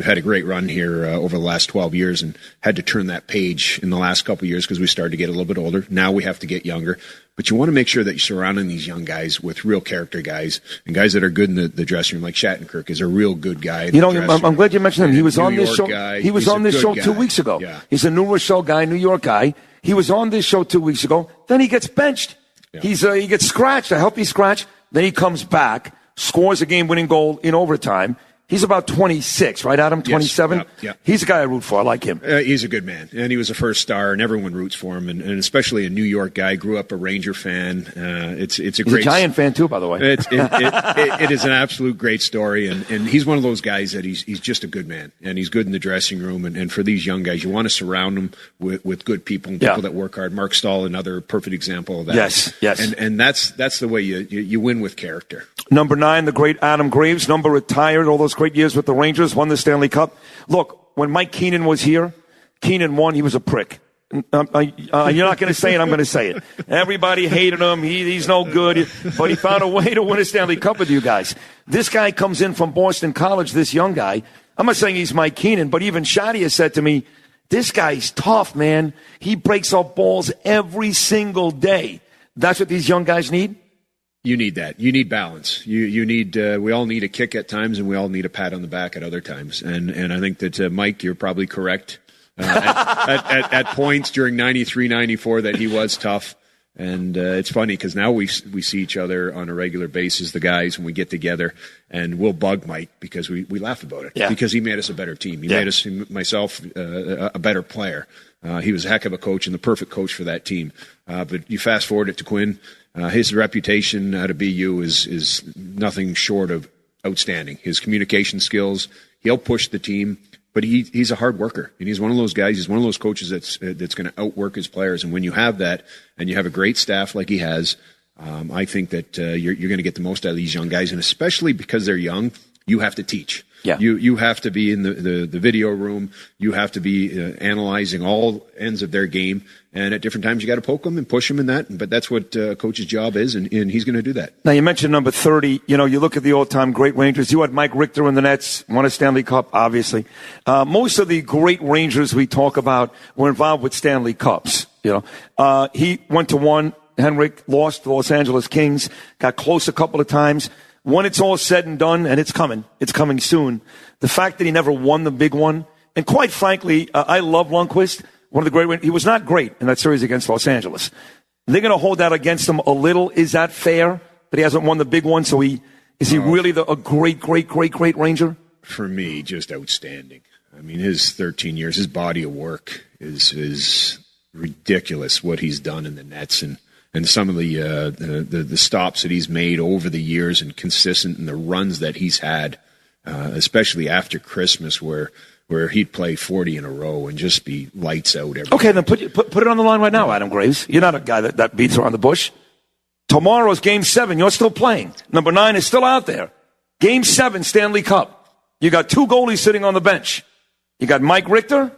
had a great run here over the last 12 years and had to turn that page in the last couple of years because we started to get a little bit older. Now we have to get younger. But you want to make sure that you're surrounding these young guys with real character guys and guys that are good in the dressing room. Like Shattenkirk is a real good guy. I'm glad you mentioned him. He was on this show. He was on this show 2 weeks ago. Yeah. He's a New Rochelle guy, New York guy. He was on this show 2 weeks ago. Then he gets benched. Yeah. He gets scratched, a healthy scratch. Then he comes back, scores a game-winning goal in overtime. He's about 26, right, Adam? 27? Yes, yeah. He's a guy I root for. I like him. He's a good man, and he was a first star, and everyone roots for him, and especially a New York guy. Grew up a Ranger fan. It's a he's great. A Giant fan too, by the way. It is an absolute great story, and he's one of those guys that he's just a good man, and he's good in the dressing room. And for these young guys, you want to surround them with good people and people that work hard. Mark Stahl, another perfect example of that. Yes. And that's the way you win with character. Number 9, the great Adam Graves. Number retired, all those great years with the Rangers, won the Stanley Cup. Look, when Mike Keenan was here, Keenan won. He was a prick. You're not going to say it. I'm going to say it. Everybody hated him. He's no good. But he found a way to win a Stanley Cup with you guys. This guy comes in from Boston College, this young guy. I'm not saying he's Mike Keenan, but even Shadia said to me, this guy's tough, man. He breaks up balls every single day. That's what these young guys need? You need that. You need balance. You need. We all need a kick at times, and we all need a pat on the back at other times. And I think that Mike, you're probably correct at points during 93, 94 that he was tough. And it's funny because now we see each other on a regular basis, the guys, when we get together, and we'll bug Mike because we laugh about it because he made us a better team. He made myself a better player. He was a heck of a coach and the perfect coach for that team. But you fast forward it to Quinn. His reputation out of BU is nothing short of outstanding. His communication skills, he'll push the team, but he's a hard worker, and he's one of those guys. He's one of those coaches that's going to outwork his players. And when you have that, and you have a great staff like he has, I think that you're going to get the most out of these young guys, and especially because they're young, you have to teach. Yeah. You have to be in the video room. You have to be analyzing all ends of their game. And at different times, you got to poke them and push them in that. But that's what a coach's job is, and he's going to do that. Now, you mentioned number 30. You look at the all-time great Rangers. You had Mike Richter in the Nets, won a Stanley Cup, obviously. Most of the great Rangers we talk about were involved with Stanley Cups. He went to one. Henrik lost to the Los Angeles Kings, got close a couple of times. When it's all said and done, and it's coming soon, the fact that he never won the big one, and quite frankly, I love Lundqvist, one of the great, he was not great in that series against Los Angeles. They're going to hold that against him a little. Is that fair that he hasn't won the big one? So is he really a great Ranger? For me, just outstanding. I mean, his 13 years, his body of work is ridiculous what he's done in the Nets, and some of the stops that he's made over the years, and consistent in the runs that he's had, especially after Christmas, where he'd play 40 in a row and just be lights out every Okay, then put it on the line right now, Adam Graves. You're not a guy that beats around the bush. Tomorrow's Game 7. You're still playing. Number 9 is still out there. Game 7, Stanley Cup. You got 2 goalies sitting on the bench. You got Mike Richter.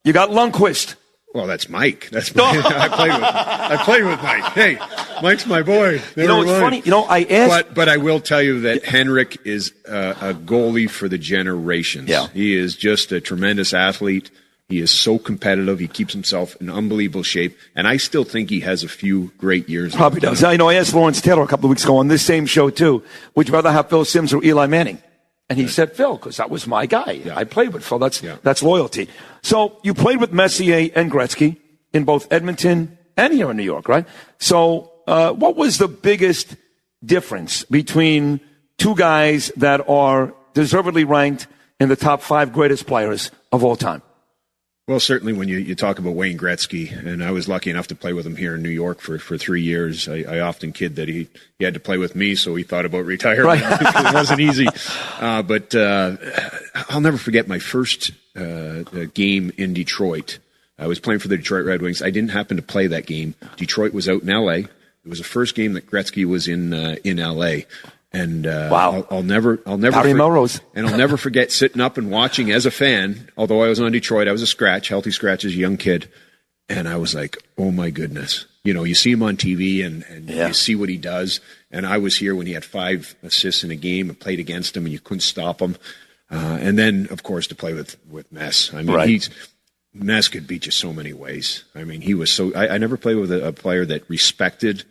You got Lundqvist. Well, that's Mike. That's Mike. I played with Mike. Hey, Mike's my boy. It's funny. I asked. But I will tell you that Henrik is a goalie for the generations. Yeah. He is just a tremendous athlete. He is so competitive. He keeps himself in unbelievable shape. And I still think he has a few great years. Probably does. I asked Lawrence Taylor a couple of weeks ago on this same show, too, would you rather have Phil Simms or Eli Manning? And he said Phil, because that was my guy. Yeah. I played with Phil. That's loyalty. So you played with Messier and Gretzky in both Edmonton and here in New York, right? So what was the biggest difference between two guys that are deservedly ranked in the top 5 greatest players of all time? Well, certainly when you talk about Wayne Gretzky, and I was lucky enough to play with him here in New York for 3 years. I often kid that he had to play with me, so he thought about retirement. Right. It wasn't easy. But I'll never forget my first game in Detroit. I was playing for the Detroit Red Wings. I didn't happen to play that game. Detroit was out in L.A. It was the first game that Gretzky was in L.A. And wow. I'll never Melrose. And I'll never forget sitting up and watching as a fan. Although I was on Detroit, I was a healthy scratch as a young kid, and I was like, "Oh my goodness!" You see him on TV and you see what he does. And I was here when he had 5 assists in a game and played against him, and you couldn't stop him. And then, of course, to play with Mess. I mean, Mess could beat you so many ways. I mean, he was so. I never played with a player that respected.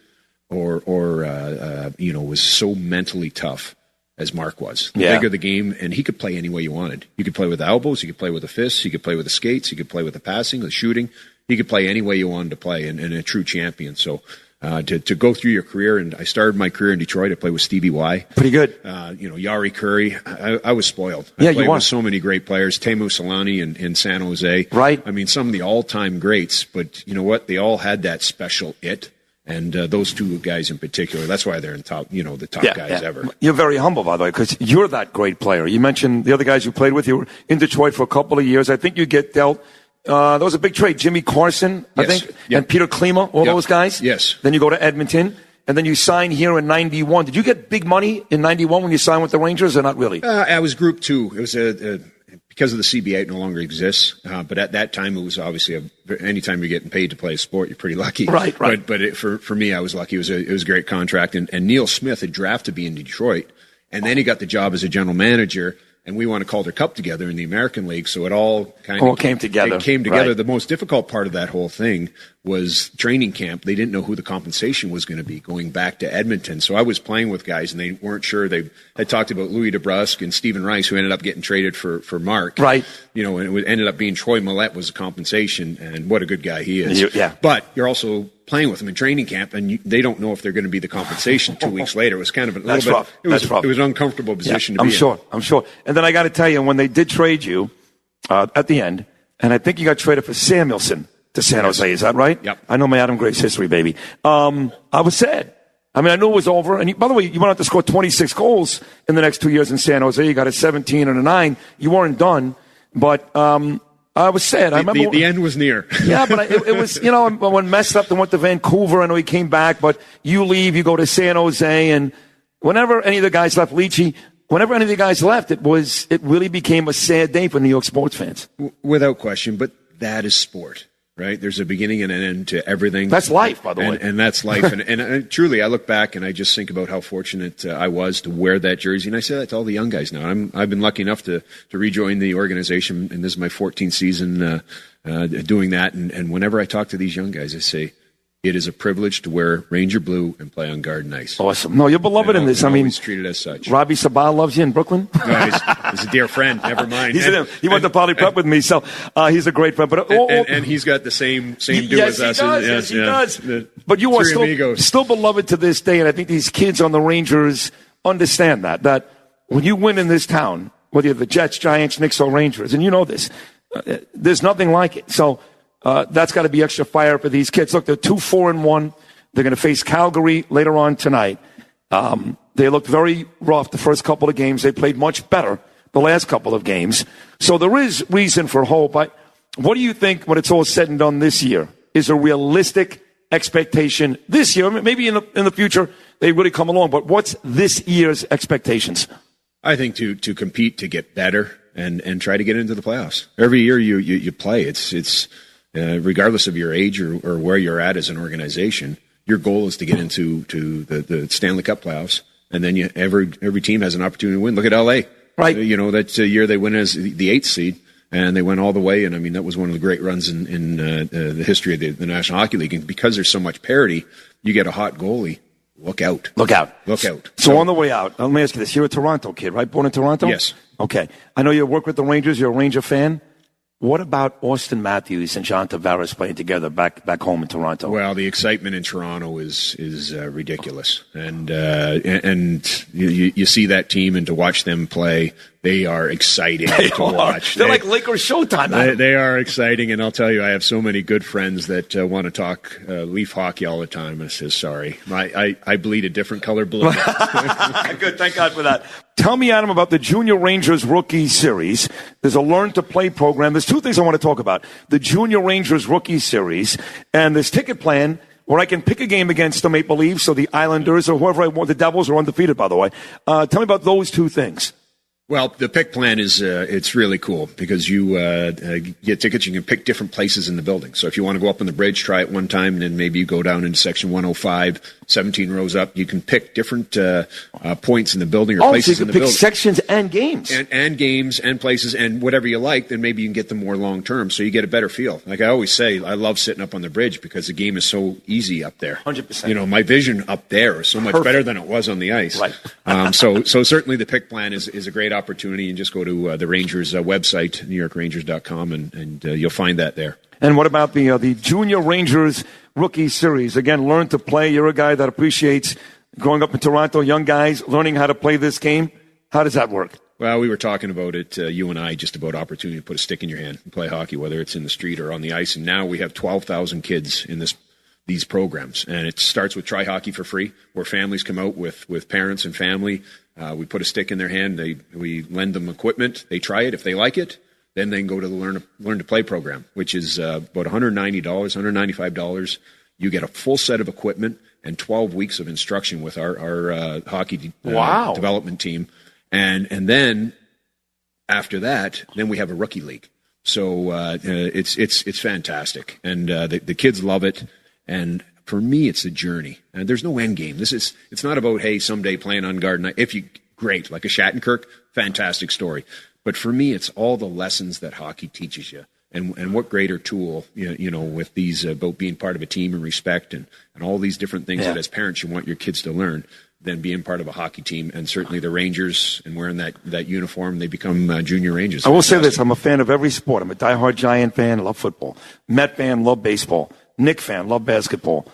Or was so mentally tough as Mark was. The bigger the game, and he could play any way you wanted. You could play with the elbows, you could play with the fists, you could play with the skates, you could play with the passing, the shooting. He could play any way you wanted to play, and a true champion. So To go through your career, and I started my career in Detroit. I played with Stevie Y. Pretty good. Yari Curry. I was spoiled. Yeah, I played you were. with so many great players. Teemu Selanne in San Jose. Right. I mean, some of the all-time greats, but you know what? They all had that special it. And those two guys in particular, that's why they're in top, the top guys ever. You're very humble, by the way, because you're that great player. You mentioned the other guys you played with. You were in Detroit for a couple of years. I think you get dealt. There was a big trade. Jimmy Carson, I think, and Peter Klima, all those guys. Yes. Then you go to Edmonton, and then you sign here in 91. Did you get big money in 91 when you signed with the Rangers, or not really? I was Group 2. It was because of the CBA, it no longer exists. But at that time, it was obviously anytime you're getting paid to play a sport, you're pretty lucky. Right. But for me, I was lucky. It was a great contract. And Neil Smith had drafted me in Detroit, and then he got the job as a general manager. And we won a Calder Cup together in the American League, so it all came together. It came together. Right. The most difficult part of that whole thing was training camp. They didn't know who the compensation was going to be going back to Edmonton. So I was playing with guys, and they weren't sure. They had talked about Louis DeBrusque and Stephen Rice, who ended up getting traded for Mark. Right. And it ended up being Troy Millette was the compensation, and what a good guy he is. Yeah. But you're also playing with them in training camp, and they don't know if they're going to be the compensation 2 weeks later. It was kind of a little bit. Rough. It was rough. It was an uncomfortable position to be in. I'm sure. And then I got to tell you, when they did trade you at the end, and I think you got traded for Samuelson to San Jose. Is that right? Yep. I know my Adam Grace history, baby. I was sad. I mean, I knew it was over. And by the way, you went on to score 26 goals in the next 2 years in San Jose. You got a 17 and a 9. You weren't done, but I was sad. I remember the end was near. Yeah, but it was, when messed up, they went to Vancouver. I know he came back, but you leave, you go to San Jose, and whenever any of the guys left, Leachy, whenever any of the guys left, it really became a sad day for New York sports fans. Without question, but that is sport. Right? There's a beginning and an end to everything. That's life, by the way. And that's life. and truly, I look back and I just think about how fortunate I was to wear that jersey. And I say that to all the young guys now. I've been lucky enough to rejoin the organization, and this is my 14th season doing that. And whenever I talk to these young guys, I say, it is a privilege to wear Ranger blue and play on Garden Ice. Awesome. No, you're beloved in this. I mean, treated as such. Robbie Sabah loves you in Brooklyn. No, he's a dear friend. Never mind. He went to Poly Prep with me, so he's a great friend. But and he's got the same do as us. Yes, he does. But you are still beloved to this day, and I think these kids on the Rangers understand that when you win in this town, whether you're the Jets, Giants, Knicks, or Rangers, and you know this, there's nothing like it. So. That's got to be extra fire for these kids. Look, they're 2-4-1. They're going to face Calgary later on tonight. They looked very rough the first couple of games. They played much better the last couple of games. So there is reason for hope. What do you think when it's all said and done this year is a realistic expectation this year? Maybe in the future they really come along, but what's this year's expectations? I think to compete, to get better, and try to get into the playoffs. Every year you play. It's regardless of your age or where you're at as an organization, your goal is to get into the Stanley Cup playoffs, and then every team has an opportunity to win. Look at LA, right? That year they went as the 8th seed, and they went all the way. And I mean, that was one of the great runs in the history of the National Hockey League. And because there's so much parity, you get a hot goalie. Look out! Look out! Look out! So on the way out, let me ask you this: you're a Toronto kid, right? Born in Toronto? Yes. Okay. I know you work with the Rangers. You're a Ranger fan. What about Austin Matthews and John Tavares playing together back home in Toronto? Well, the excitement in Toronto is ridiculous, and you see that team, and to watch them play, they are exciting to watch. They're like Lakers Showtime. They are exciting, and I'll tell you, I have so many good friends that want to talk Leaf hockey all the time. I say, sorry, I bleed a different color blue. Good, thank God for that. Tell me, Adam, about the Junior Rangers Rookie Series. There's a learn-to-play program. There's two things I want to talk about. The Junior Rangers Rookie Series and this ticket plan where I can pick a game against the Maple Leafs or the Islanders or whoever I want. The Devils are undefeated, by the way. Tell me about those two things. Well, the pick plan is it's really cool because you get tickets. You can pick different places in the building. So if you want to go up on the bridge, try it one time, and then maybe you go down into section 105, 17 rows up. You can pick different points in the building or places in the building. So you can pick sections and games. And games and places and whatever you like, then maybe you can get them more long term so you get a better feel. Like I always say, I love sitting up on the bridge because the game is so easy up there. 100%. My vision up there is so much better than it was on the ice. Right. So certainly the pick plan is a great opportunity, and just go to the Rangers website, NewYorkRangers.com, and you'll find that there. And what about the Junior Rangers Rookie Series? Again, learn to play. You're a guy that appreciates growing up in Toronto, young guys learning how to play this game. How does that work? Well, we were talking about it, you and I, just about opportunity to put a stick in your hand and play hockey, whether it's in the street or on the ice. And now we have 12,000 kids in these programs. And it starts with Try Hockey for Free, where families come out with parents and family. We put a stick in their hand. We lend them equipment. They try it. If they like it, then they can go to the Learn to Play program, which is about $190, $195. You get a full set of equipment and 12 weeks of instruction with our hockey development team. And then after that, then we have a rookie league. So it's fantastic, and the kids love it. And for me, it's a journey, and there's no end game. It's not about, hey, someday playing on Garden. Great, like a Shattenkirk, fantastic story. But for me, it's all the lessons that hockey teaches you, and what greater tool, with these about being part of a team and respect and all these different things that as parents you want your kids to learn, than being part of a hockey team. And certainly the Rangers, and wearing that uniform, they become Junior Rangers. I will say this, I'm a fan of every sport. I'm a diehard Giant fan, love football. Met fan, love baseball. Knick fan, love basketball.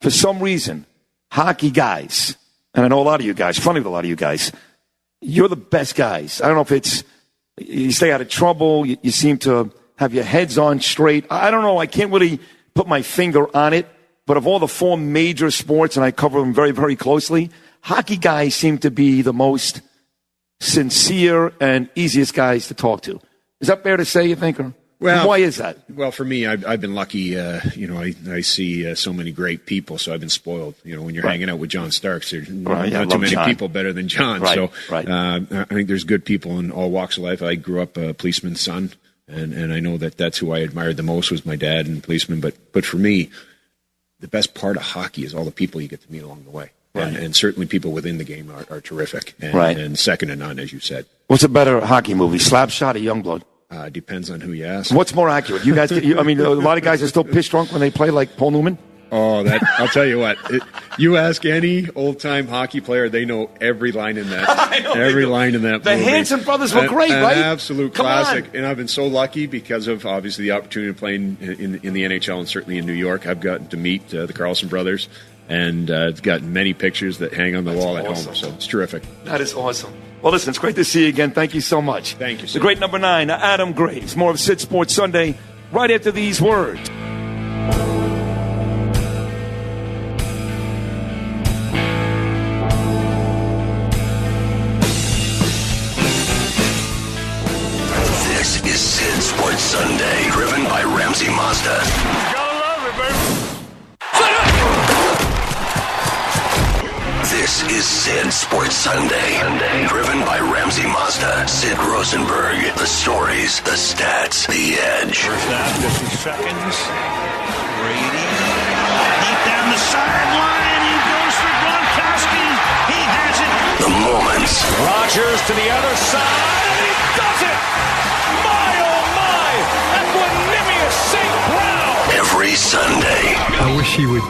For some reason, hockey guys, and I know a lot of you guys, funny with a lot of you guys, you're the best guys. I don't know if it's you stay out of trouble, you seem to have your heads on straight. I don't know, I can't really put my finger on it. But of all the four major sports, and I cover them very, very closely, hockey guys seem to be the most sincere and easiest guys to talk to. Is that fair to say, you think? Or why is that? Well, for me, I've been lucky. I see so many great people, so I've been spoiled. When you're hanging out with John Starks, there's not too many people better than John. I think there's good people in all walks of life. I grew up a policeman's son, and I know that's who I admired the most was my dad and policeman. But for me, the best part of hockey is all the people you get to meet along the way. And certainly people within the game are terrific. And second to none, as you said. What's a better hockey movie, Slapshot or Youngblood? Depends on who you ask. What's more accurate? You guys, a lot of guys are still piss drunk when they play, like Paul Newman? Oh, I'll tell you what. You ask any old-time hockey player, they know every line in that. Every line in that movie. The Hanson brothers were great, right? An absolute classic. And I've been so lucky because of, obviously, the opportunity of playing in the NHL and certainly in New York. I've gotten to meet the Carlson brothers, and I've got many pictures that hang on the wall at home. So it's terrific. That is awesome. Well, listen, it's great to see you again. Thank you so much. Thank you, Sid. The great number 9, Adam Graves. More of Sid Sports Sunday right after these words. This is Sid Sports Sunday, driven by Ramsey Mazda. Gotta love it, baby. This is Sid Sports Sunday, driven by Ramsey Mazda. Sid Rosenberg, the stories, the stats, the edge. First down, 50 seconds. Brady, deep down the sideline. He goes for Gronkowski. He has it. The moments. Rodgers to the other side, and he does it. My, oh my, Equanimous St. Brown. Every Sunday. I wish he would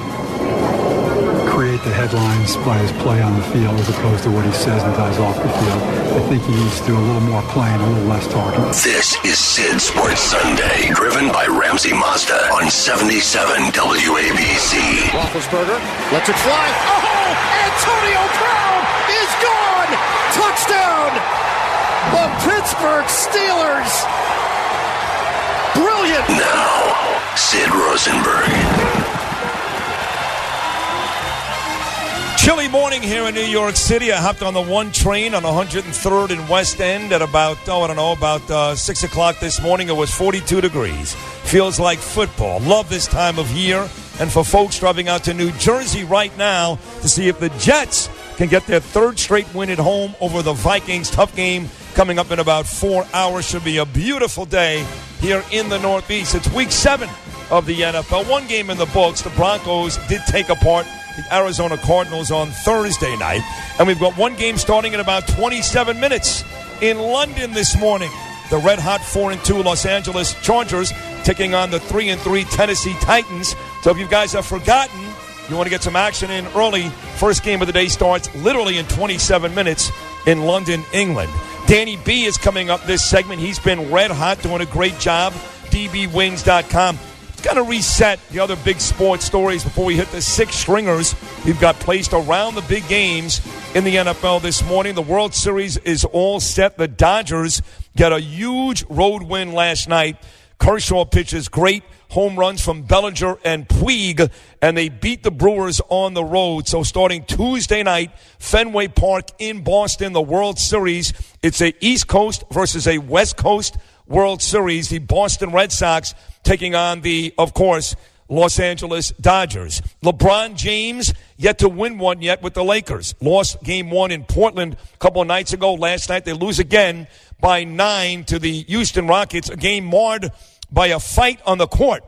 create the headlines by his play on the field as opposed to what he says and does off the field. I think he needs to do a little more playing, a little less talking. This is Sid Sports Sunday, driven by Ramsey Mazda on 77 WABC. Roethlisberger lets it fly. Oh, Antonio Brown is gone! Touchdown! The Pittsburgh Steelers! Brilliant! Now, Sid Rosenberg. Chilly morning here in New York City. I hopped on the 1 train on 103rd and West End at about 6 o'clock this morning. It was 42 degrees. Feels like football. Love this time of year. And for folks driving out to New Jersey right now to see if the Jets can get their 3rd straight win at home over the Vikings. Tough game coming up in about 4 hours. Should be a beautiful day here in the Northeast. It's week 7 of the NFL. 1 game in the books. The Broncos did take apart the Arizona Cardinals on Thursday night. And we've got 1 game starting in about 27 minutes in London this morning. The red-hot 4-2 Los Angeles Chargers taking on the 3-3 Tennessee Titans. So if you guys have forgotten, you want to get some action in early, first game of the day starts literally in 27 minutes in London, England. Danny B is coming up this segment. He's been red-hot, doing a great job dbwings.com. Going to reset the other big sports stories before we hit the six stringers we've got placed around the big games in the NFL this morning. The World Series is all set. The Dodgers got a huge road win last night. Kershaw pitches great home runs from Bellinger and Puig, and they beat the Brewers on the road. So starting Tuesday night, Fenway Park in Boston, the World Series. It's a East Coast versus a West Coast World Series. The Boston Red Sox taking on the, of course, Los Angeles Dodgers. LeBron James yet to win one yet with the Lakers. Lost game one in Portland a couple of nights ago. Last night they lose again by 9 to the Houston Rockets, a game marred by a fight on the court.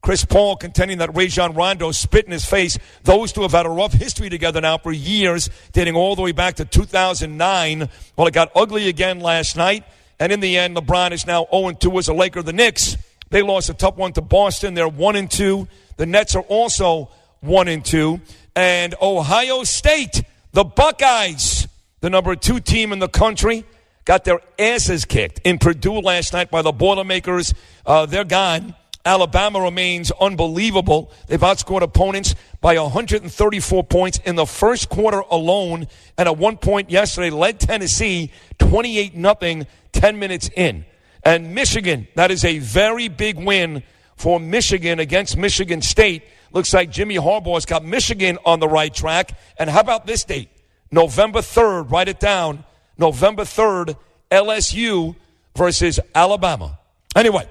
Chris Paul contending that Rajon Rondo spit in his face. Those two have had a rough history together now for years, dating all the way back to 2009. Well, it got ugly again last night, and in the end, LeBron is now 0-2 as a Laker. The Knicks, they lost a tough one to Boston. They're 1-2. The Nets are also 1-2. And Ohio State, the Buckeyes, the number 2 team in the country, got their asses kicked in Purdue last night by the Boilermakers. They're gone. Alabama remains unbelievable. They've outscored opponents by 134 points in the first quarter alone, and at one point yesterday led Tennessee 28-0 10 minutes in. And Michigan, that is a very big win for Michigan against Michigan State. Looks like Jimmy Harbaugh's got Michigan on the right track. And how about this date? November 3rd, write it down. November 3rd, LSU versus Alabama. Anyway,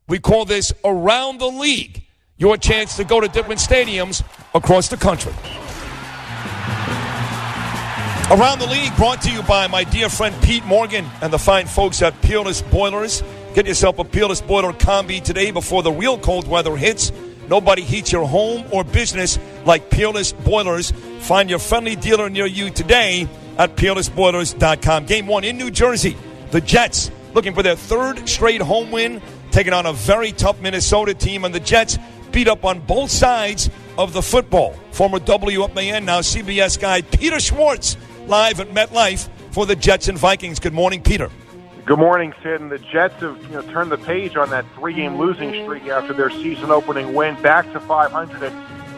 we call this Around the League, your chance to go to different stadiums across the country. Around the League brought to you by my dear friend Pete Morgan and the fine folks at Peerless Boilers. Get yourself a Peerless Boiler Combi today before the real cold weather hits. Nobody heats your home or business like Peerless Boilers. Find your friendly dealer near you today at peerlessboilers.com. Game 1 in New Jersey. The Jets looking for their 3rd straight home win, taking on a very tough Minnesota team, and the Jets beat up on both sides of the football. Former WFAN, now CBS guy Peter Schwartz, live at MetLife for the Jets and Vikings. Good morning, Peter. Good morning, Sid. And the Jets have turned the page on that 3-game losing streak after their season-opening win, back to 500 at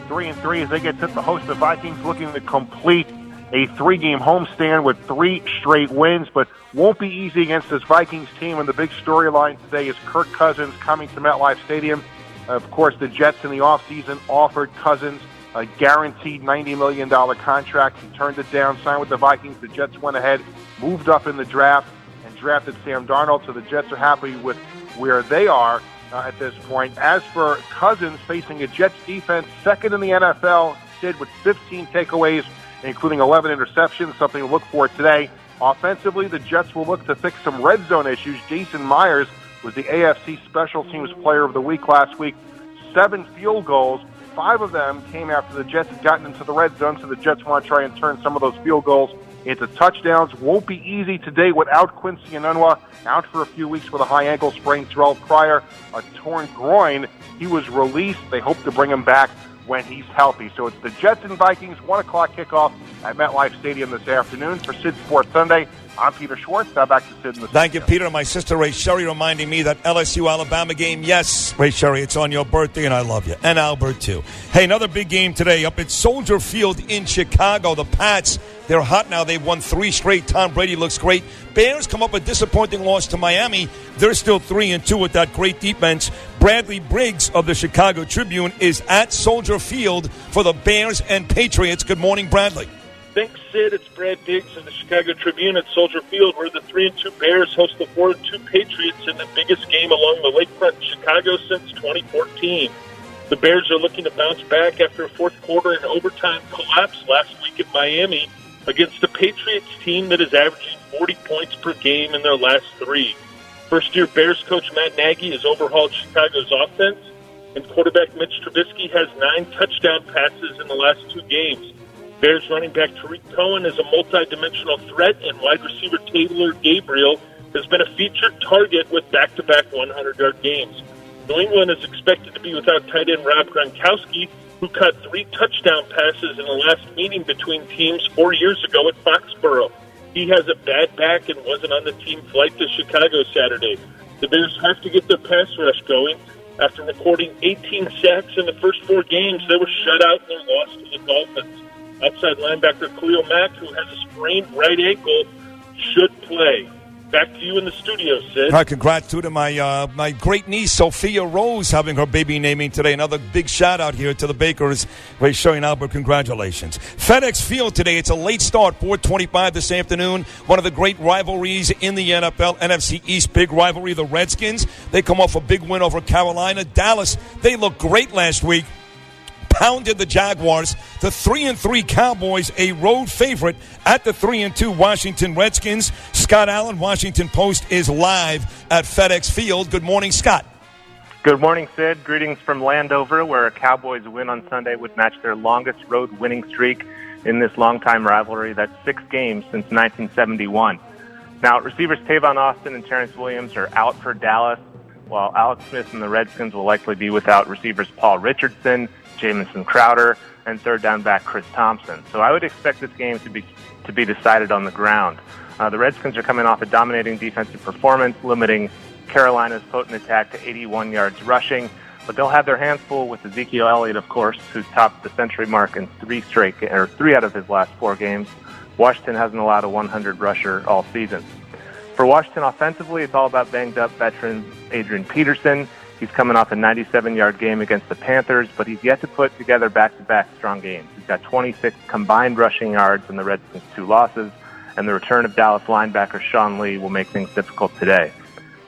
3-3 as they get set to host the Vikings, looking to complete a 3-game homestand with 3 straight wins, but won't be easy against this Vikings team. And the big storyline today is Kirk Cousins coming to MetLife Stadium. Of course, the Jets in the offseason offered Cousins a guaranteed $90 million contract. He turned it down, signed with the Vikings. The Jets went ahead, moved up in the draft, and drafted Sam Darnold. So the Jets are happy with where they are at this point. As for Cousins facing a Jets defense, 2nd in the NFL, Sid, with 15 takeaways, including 11 interceptions, something to look for today. Offensively, the Jets will look to fix some red zone issues. Jason Myers was the AFC Special Teams Player of the Week last week. 7 field goals. 5 of them came after the Jets had gotten into the red zone, so the Jets want to try and turn some of those field goals into touchdowns. Won't be easy today without Quincy Enunwa, out for a few weeks with a high ankle sprain. Terrell Pryor, a torn groin. He was released. They hope to bring him back when he's healthy. So it's the Jets and Vikings, 1 o'clock kickoff at MetLife Stadium this afternoon. For Sid Sports Sunday, I'm Peter Schwartz. Now back to Sid in the Thank you, Peter. My sister Ray Sherry reminding me that LSU-Alabama game. Yes, Ray Sherry, it's on your birthday, and I love you. And Albert, too. Hey, another big game today up at Soldier Field in Chicago. The Pats, they're hot now. They've won 3 straight. Tom Brady looks great. Bears come up with a disappointing loss to Miami. They're still 3-2 with that great defense. Bradley Briggs of the Chicago Tribune is at Soldier Field for the Bears and Patriots. Good morning, Bradley. Thanks, Sid. It's Brad Biggs of the Chicago Tribune at Soldier Field, where the 3-2 Bears host the 4-2 Patriots in the biggest game along the lakefront in Chicago since 2014. The Bears are looking to bounce back after a fourth quarter and overtime collapse last week at Miami against a Patriots team that is averaging 40 points per game in their last 3. First-year Bears coach Matt Nagy has overhauled Chicago's offense, and quarterback Mitch Trubisky has 9 touchdown passes in the last 2 games. Bears running back Tariq Cohen is a multi-dimensional threat, and wide receiver Taylor Gabriel has been a featured target with back-to-back 100-yard games. New England is expected to be without tight end Rob Gronkowski, who caught 3 touchdown passes in the last meeting between teams 4 years ago at Foxborough. He has a bad back and wasn't on the team flight to Chicago Saturday. The Bears have to get their pass rush going. After recording 18 sacks in the first 4 games, they were shut out in their loss to the Dolphins. Outside linebacker Khalil Mack, who has a sprained right ankle, should play. Back to you in the studio, Sid. All right, congrats to my great niece, Sophia Rose, having her baby naming today. Another big shout-out here to the Bakers. Ray Showing Albert, congratulations. FedEx Field today, it's a late start, 4:25 this afternoon. One of the great rivalries in the NFL, NFC East, big rivalry, the Redskins. They come off a big win over Carolina. Dallas, they looked great last week. Pounded the Jaguars. The 3-3 Cowboys, a road favorite at the 3-2 Washington Redskins. Scott Allen, Washington Post, is live at FedEx Field. Good morning, Scott. Good morning, Sid. Greetings from Landover, where a Cowboys win on Sunday would match their longest road winning streak in this longtime rivalry. That's 6 games since 1971. Now, receivers Tavon Austin and Terrence Williams are out for Dallas, while Alex Smith and the Redskins will likely be without receivers Paul Richardson, Jamison Crowder, and third down back Chris Thompson. So I would expect this game to be decided on the ground. The Redskins are coming off a dominating defensive performance, limiting Carolina's potent attack to 81 yards rushing. But they'll have their hands full with Ezekiel Elliott, of course, who's topped the century mark in 3 out of his last 4 games. Washington hasn't allowed a 100 rusher all season. For Washington offensively, it's all about banged-up veteran Adrian Peterson. He's coming off a 97-yard game against the Panthers, but he's yet to put together back-to-back strong games. He's got 26 combined rushing yards in the Redskins' 2 losses, and the return of Dallas linebacker Sean Lee will make things difficult today.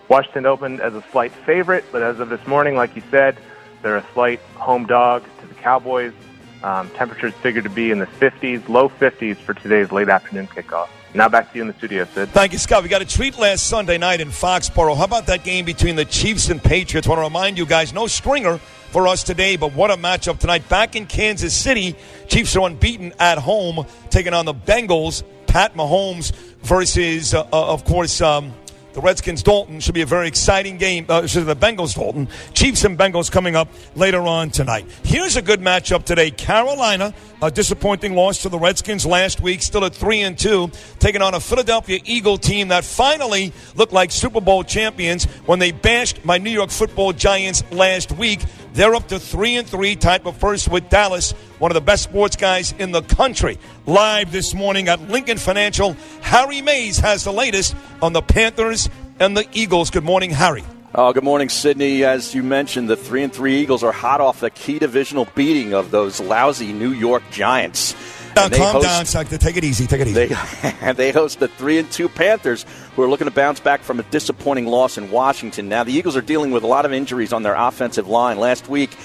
Washington opened as a slight favorite, but as of this morning, like you said, they're a slight home dog to the Cowboys. Temperatures figured to be in the 50s, low 50s for today's late afternoon kickoff. Now back to you in the studio, Sid. Thank you, Scott. We got a treat last Sunday night in Foxborough. How about that game between the Chiefs and Patriots? I want to remind you guys, no stringer for us today, but what a matchup tonight. Back in Kansas City, Chiefs are unbeaten at home, taking on the Bengals. Pat Mahomes versus, of course, the Redskins, Dalton. Should be a very exciting game. The Bengals, Dalton. Chiefs and Bengals coming up later on tonight. Here's a good matchup today. Carolina, a disappointing loss to the Redskins last week, still at 3-2, taking on a Philadelphia Eagle team that finally looked like Super Bowl champions when they bashed my New York Football Giants last week. They're up to 3-3, tied for first with Dallas, one of the best sports guys in the country. Live this morning at Lincoln Financial, Harry Mays has the latest on the Panthers and the Eagles. Good morning, Harry. Oh, good morning, Sydney. As you mentioned, the 3-3 Eagles are hot off the key divisional beating of those lousy New York Giants. Now, calm down, take it easy. They host the 3-2 Panthers, who are looking to bounce back from a disappointing loss in Washington. Now, the Eagles are dealing with a lot of injuries on their offensive line. Last week,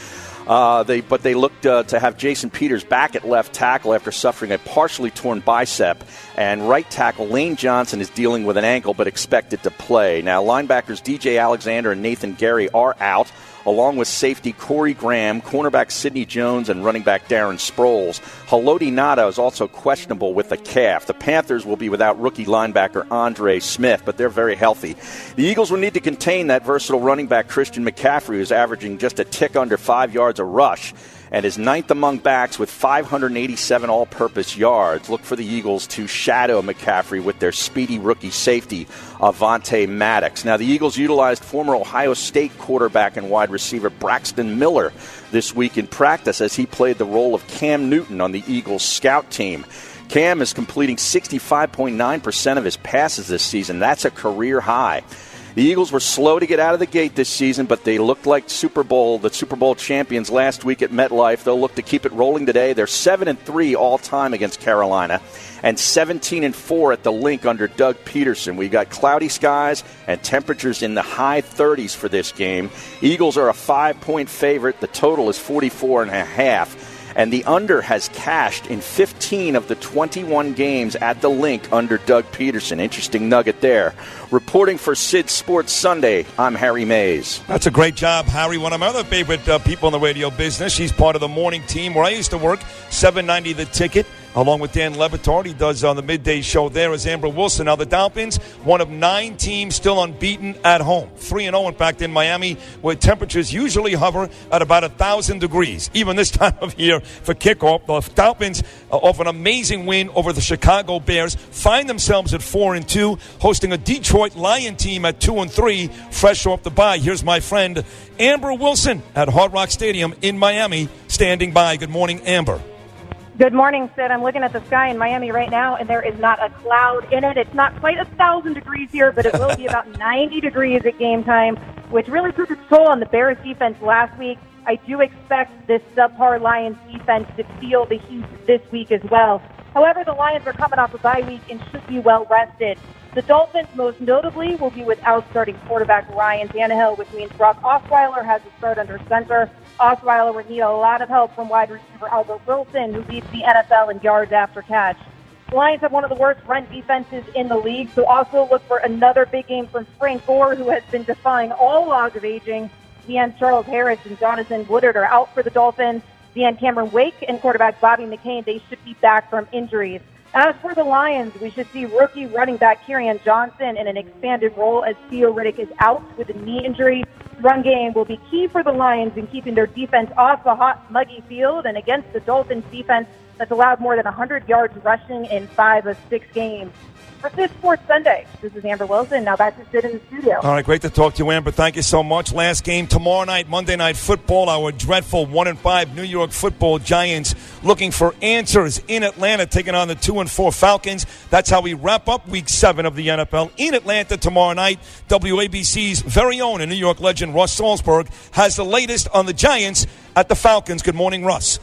they looked to have Jason Peters back at left tackle after suffering a partially torn bicep. And right tackle Lane Johnson is dealing with an ankle but expected to play. Now, linebackers DJ Alexander and Nathan Gary are out, along with safety Corey Graham, cornerback Sidney Jones, and running back Darren Sproles. Haloti Ngata is also questionable with a calf. The Panthers will be without rookie linebacker Andre Smith, but they're very healthy. The Eagles will need to contain that versatile running back Christian McCaffrey, who's averaging just a tick under 5 yards a rush and is ninth among backs with 587 all-purpose yards. Look for the Eagles to shadow McCaffrey with their speedy rookie safety, Avonte Maddox. Now, the Eagles utilized former Ohio State quarterback and wide receiver Braxton Miller this week in practice as he played the role of Cam Newton on the Eagles scout team. Cam is completing 65.9% of his passes this season. That's a career high. The Eagles were slow to get out of the gate this season, but they looked like the Super Bowl champions last week at MetLife. They'll look to keep it rolling today. They're 7-3 all-time against Carolina and 17-4 at the Link under Doug Peterson. We got cloudy skies and temperatures in the high 30s for this game. Eagles are a 5-point favorite. The total is 44.5. And the under has cashed in 15 of the 21 games at the Link under Doug Peterson. Interesting nugget there. Reporting for Sid Sports Sunday, I'm Harry Mays. That's a great job, Harry. One of my other favorite people in the radio business. She's part of the morning team where I used to work, 790 The Ticket. along with Dan Levitard. He does on the midday show there as Amber Wilson. Now, the Dolphins, one of 9 teams still unbeaten at home. 3-0, in fact, in Miami, where temperatures usually hover at about 1,000 degrees. Even this time of year for kickoff, the Dolphins, off an amazing win over the Chicago Bears, find themselves at 4-2, hosting a Detroit Lion team at 2-3, fresh off the bye. Here's my friend Amber Wilson at Hard Rock Stadium in Miami, standing by. Good morning, Amber. Good morning, Sid. I'm looking at the sky in Miami right now, and there is not a cloud in it. It's not quite 1,000 degrees here, but it will be about 90 degrees at game time, which really took its toll on the Bears defense last week. I do expect this subpar Lions defense to feel the heat this week as well. However, the Lions are coming off a bye week and should be well rested. The Dolphins, most notably, will be without starting quarterback Ryan Tannehill, which means Brock Osweiler has to start under center. Osweiler would need a lot of help from wide receiver Albert Wilson, who leads the NFL in yards after catch. The Lions have one of the worst run defenses in the league, so also look for another big game from Frank Gore, who has been defying all laws of aging. DeAnne Charles Harris and Jonathan Woodard are out for the Dolphins. DeAnne Cameron Wake and quarterback Bobby McCain, they should be back from injuries. As for the Lions, we should see rookie running back Kerryon Johnson in an expanded role as Theo Riddick is out with a knee injury. Run game will be key for the Lions in keeping their defense off the hot, muggy field and against the Dolphins defense that's allowed more than 100 yards rushing in 5 of 6 games. For Sid Sports Sunday, this is Amber Wilson. Now back to Sid in the studio. All right, great to talk to you, Amber. Thank you so much. Last game tomorrow night, Monday Night Football. Our dreadful 1-5 New York Football Giants looking for answers in Atlanta, taking on the 2-4 Falcons. That's how we wrap up Week 7 of the NFL in Atlanta tomorrow night. WABC's very own and New York legend Russ Salzberg has the latest on the Giants at the Falcons. Good morning, Russ.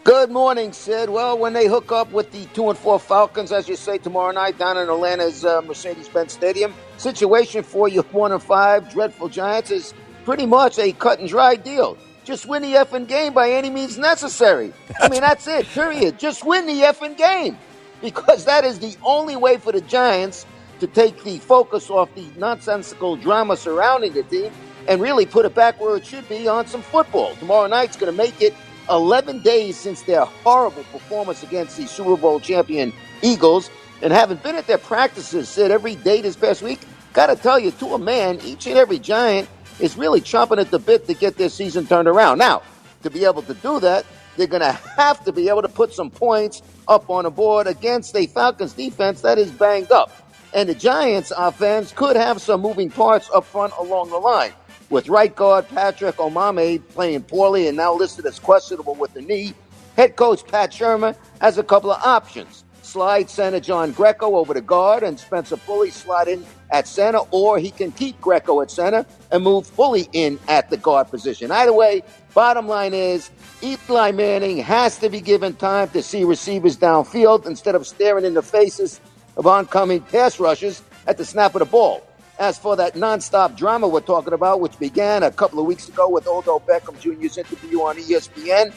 Good morning, Sid. Well, when they hook up with the 2-4 Falcons, as you say, tomorrow night down in Atlanta's Mercedes-Benz Stadium, situation for you 1-5 dreadful Giants is pretty much a cut and dry deal. Just win the effing game by any means necessary. I mean, that's it, period. Just win the effing game. Because that is the only way for the Giants to take the focus off the nonsensical drama surrounding the team and really put it back where it should be on some football. Tomorrow night's going to make it 11 days since their horrible performance against the Super Bowl champion Eagles, and having been at their practices, Sid, every day this past week, got to tell you, to a man, each and every Giant is really chomping at the bit to get their season turned around. Now, to be able to do that, they're going to have to be able to put some points up on the board against a Falcons defense that is banged up. And the Giants offense could have some moving parts up front along the line. With right guard Patrick Omameh playing poorly and now listed as questionable with the knee, head coach Pat Shermer has a couple of options. Slide center John Greco over to guard and Spencer Pulley slide in at center, or he can keep Greco at center and move Pulley in at the guard position. Either way, bottom line is Eli Manning has to be given time to see receivers downfield instead of staring in the faces of oncoming pass rushers at the snap of the ball. As for that nonstop drama we're talking about, which began a couple of weeks ago with Odell Beckham Jr.'s interview on ESPN,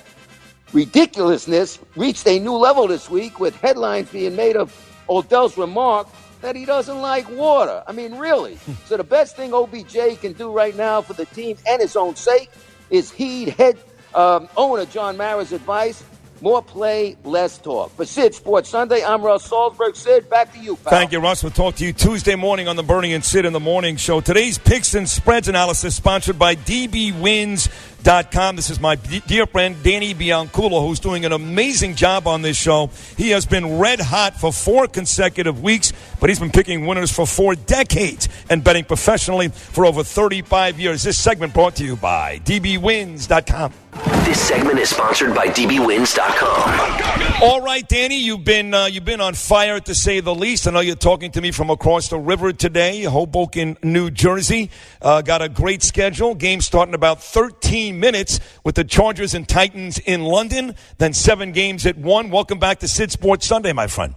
ridiculousness reached a new level this week with headlines being made of Odell's remark that he doesn't like water. I mean, really. So the best thing OBJ can do right now for the team and his own sake is heed head owner John Mara's advice. More play, less talk. For Sid Sports Sunday, I'm Russ Salzberg. Sid, back to you, pal. Thank you, Russ. We'll talk to you Tuesday morning on the Bernie and Sid in the Morning Show. Today's Picks and Spreads analysis sponsored by DBWins.com. This is my dear friend Danny Bianculo, who's doing an amazing job on this show. He has been red hot for 4 consecutive weeks, but he's been picking winners for 4 decades and betting professionally for over 35 years. This segment brought to you by DBWins.com. This segment is sponsored by DBWins.com. All right, Danny, you've been on fire, to say the least. I know you're talking to me from across the river today, Hoboken, New Jersey. Got a great schedule. Game starting about 13 minutes with the Chargers and Titans in London, then 7 games at 1. Welcome back to Sid Sports Sunday, my friend.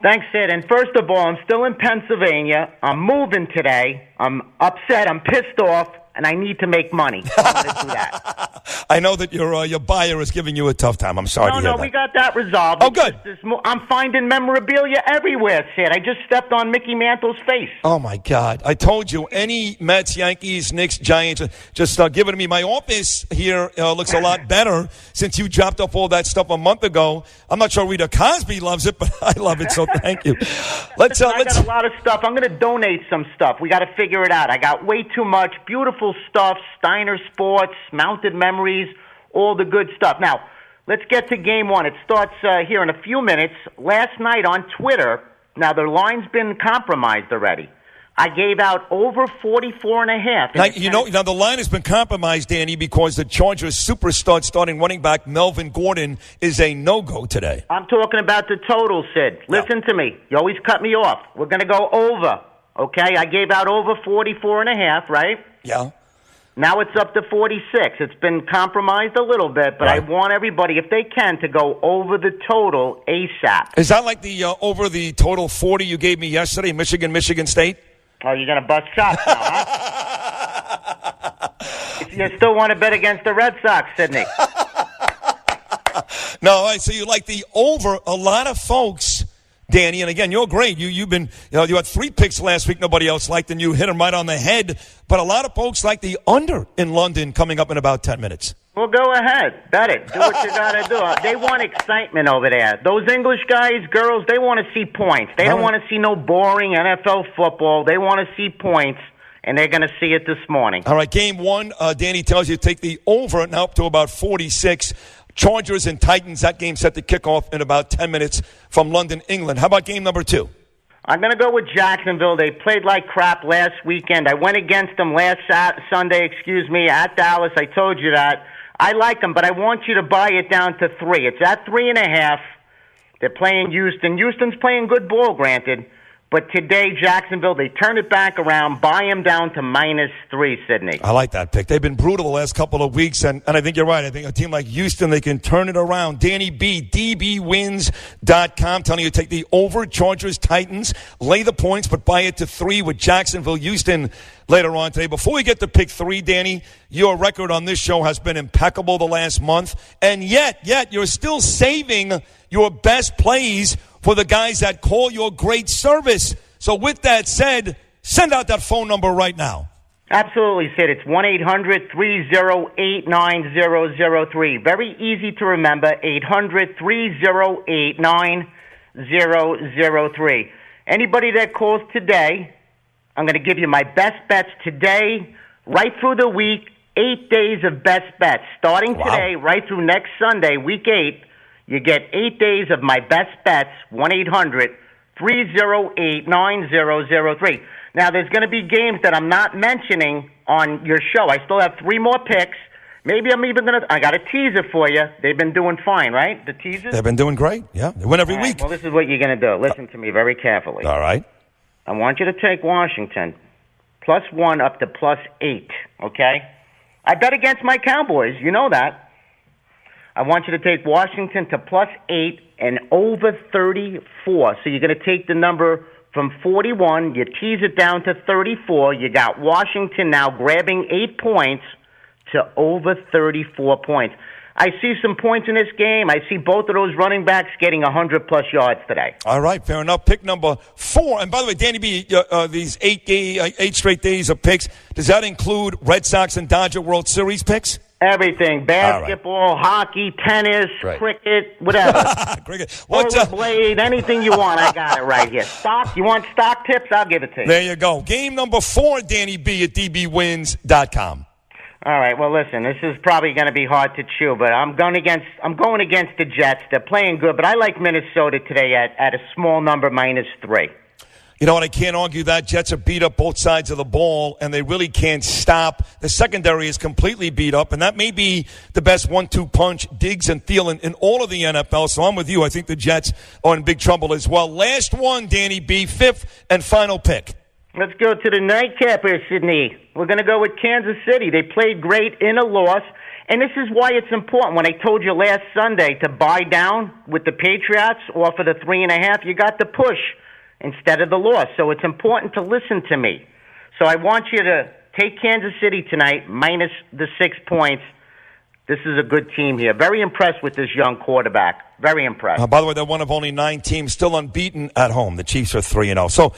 Thanks, Sid. And first of all, I'm still in Pennsylvania. I'm moving today. I'm upset. I'm pissed off. and I need to make money. So I'm going to do that. I know that your buyer is giving you a tough time. I'm sorry to hear that. No, we got that resolved. Oh, good. I'm finding memorabilia everywhere, Sid. I just stepped on Mickey Mantle's face. Oh, my God. I told you, any Mets, Yankees, Knicks, Giants, just give it to me. My office here looks a lot better since you dropped off all that stuff a month ago. I'm not sure Rita Cosby loves it, but I love it, so thank you. I got a lot of stuff. I'm going to donate some stuff. We got to figure it out. I got way too much. Beautiful stuff, Steiner Sports, Mounted Memories, all the good stuff. Now, let's get to game one. It starts here in a few minutes. Last night on Twitter, now the line's been compromised already. I gave out over 44.5. Now the line has been compromised, Danny, because the Chargers superstar starting running back Melvin Gordon is a no-go today. I'm talking about the total, Sid. Listen to me. You always cut me off. We're going to go over, okay? I gave out over 44.5, right? Yeah. Now it's up to 46. It's been compromised a little bit, but I want everybody, if they can, to go over the total ASAP. Is that like the over the total 40 you gave me yesterday, Michigan State? Oh, you're going to bust chops now, huh? You still want to bet against the Red Sox, Sidney? No, so you like the over. A lot of folks, Danny, and again, you're great. You had 3 picks last week nobody else liked, and you hit them right on the head. But a lot of folks like the under in London coming up in about 10 minutes. Well, go ahead. Bet it. Do what you got to do. They want excitement over there. Those English guys, girls, they want to see points. They don't want to see no boring NFL football. They want to see points, and they're going to see it this morning. All right, game one, Danny tells you to take the over now up to about 46. Chargers and Titans, that game set to kick off in about 10 minutes from London, England. How about game number 2? I'm going to go with Jacksonville. They played like crap last weekend. I went against them last Sunday, at Dallas. I told you that. I like them, but I want you to buy it down to 3. It's at 3.5. They're playing Houston. Houston's playing good ball, granted. But today, Jacksonville, they turn it back around, buy them down to -3, Sidney. I like that pick. They've been brutal the last couple of weeks, and I think you're right. I think a team like Houston, they can turn it around. Danny B, dbwins.com, telling you to take the over, Chargers, Titans, lay the points, but buy it to 3 with Jacksonville, Houston later on today. Before we get to pick 3, Danny, your record on this show has been impeccable the last month, and yet you're still saving your best plays for the guys that call your great service. So with that said, send out that phone number right now. Absolutely, Sid. It's 1-800-308-9003. Very easy to remember, 800-308-9003. Anybody that calls today, I'm going to give you my best bets today, right through the week, 8 days of best bets. Starting today, right through next Sunday, week 8, you get 8 days of my best bets, 1-800-308-9003. Now, there's going to be games that I'm not mentioning on your show. I still have 3 more picks. Maybe I'm even going to – I got a teaser for you. They've been doing fine, right, the teasers? They've been doing great. Yeah, they win every week. Well, this is what you're going to do. Listen to me very carefully. All right. I want you to take Washington +1 up to +8, okay? I bet against my Cowboys. You know that. I want you to take Washington to +8 and over 34. So you're going to take the number from 41. You tease it down to 34. You got Washington now grabbing 8 points to over 34 points. I see some points in this game. I see both of those running backs getting 100-plus yards today. All right, fair enough. Pick number 4. And by the way, Danny B, these 8 straight days of picks, does that include Red Sox and Dodger World Series picks? Everything. Basketball, hockey, tennis, cricket, whatever. Cricket. Rollerblade, anything you want, I got it right here. Stock, you want stock tips? I'll give it to you. There you go. Game number 4, Danny B at dbwins.com. All right, well, listen, this is probably going to be hard to chew, but I'm going against the Jets. They're playing good, but I like Minnesota today at a small number, -3. You know what? I can't argue that. Jets are beat up both sides of the ball, and they really can't stop. The secondary is completely beat up, and that may be the best 1-2 punch, Diggs and Thielen, in all of the NFL. So I'm with you. I think the Jets are in big trouble as well. Last one, Danny B, 5th and final pick. Let's go to the nightcap here, Sydney. We're going to go with Kansas City. They played great in a loss, and this is why it's important. When I told you last Sunday to buy down with the Patriots off of the 3.5, you got the push instead of the loss. So it's important to listen to me. So I want you to Take Kansas City tonight, minus the 6 points. This is a good team here. Very impressed with this young quarterback. Very impressed. By the way, they're one of only 9 teams still unbeaten at home. The Chiefs are 3-0. So,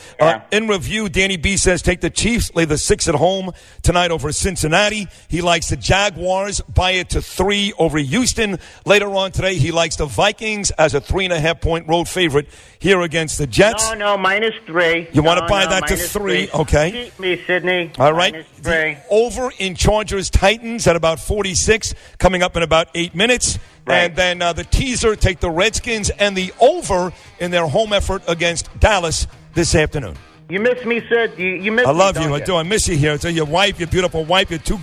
in review, Danny B says take the Chiefs, lay the 6 at home tonight over Cincinnati. He likes the Jaguars, buy it to 3 over Houston. Later on today, he likes the Vikings as a 3.5-point road favorite here against the Jets. No, minus 3. You want to buy that to 3? Okay. Keep me, Sydney. All right. Minus 3. Over in Chargers-Titans at about 46, coming up in about 8 minutes. Right. And then the teaser, take the Redskins and the over in their home effort against Dallas this afternoon. You miss me, sir? You miss me, I love don't you. I do. I miss you here. So your wife, your beautiful wife, your 2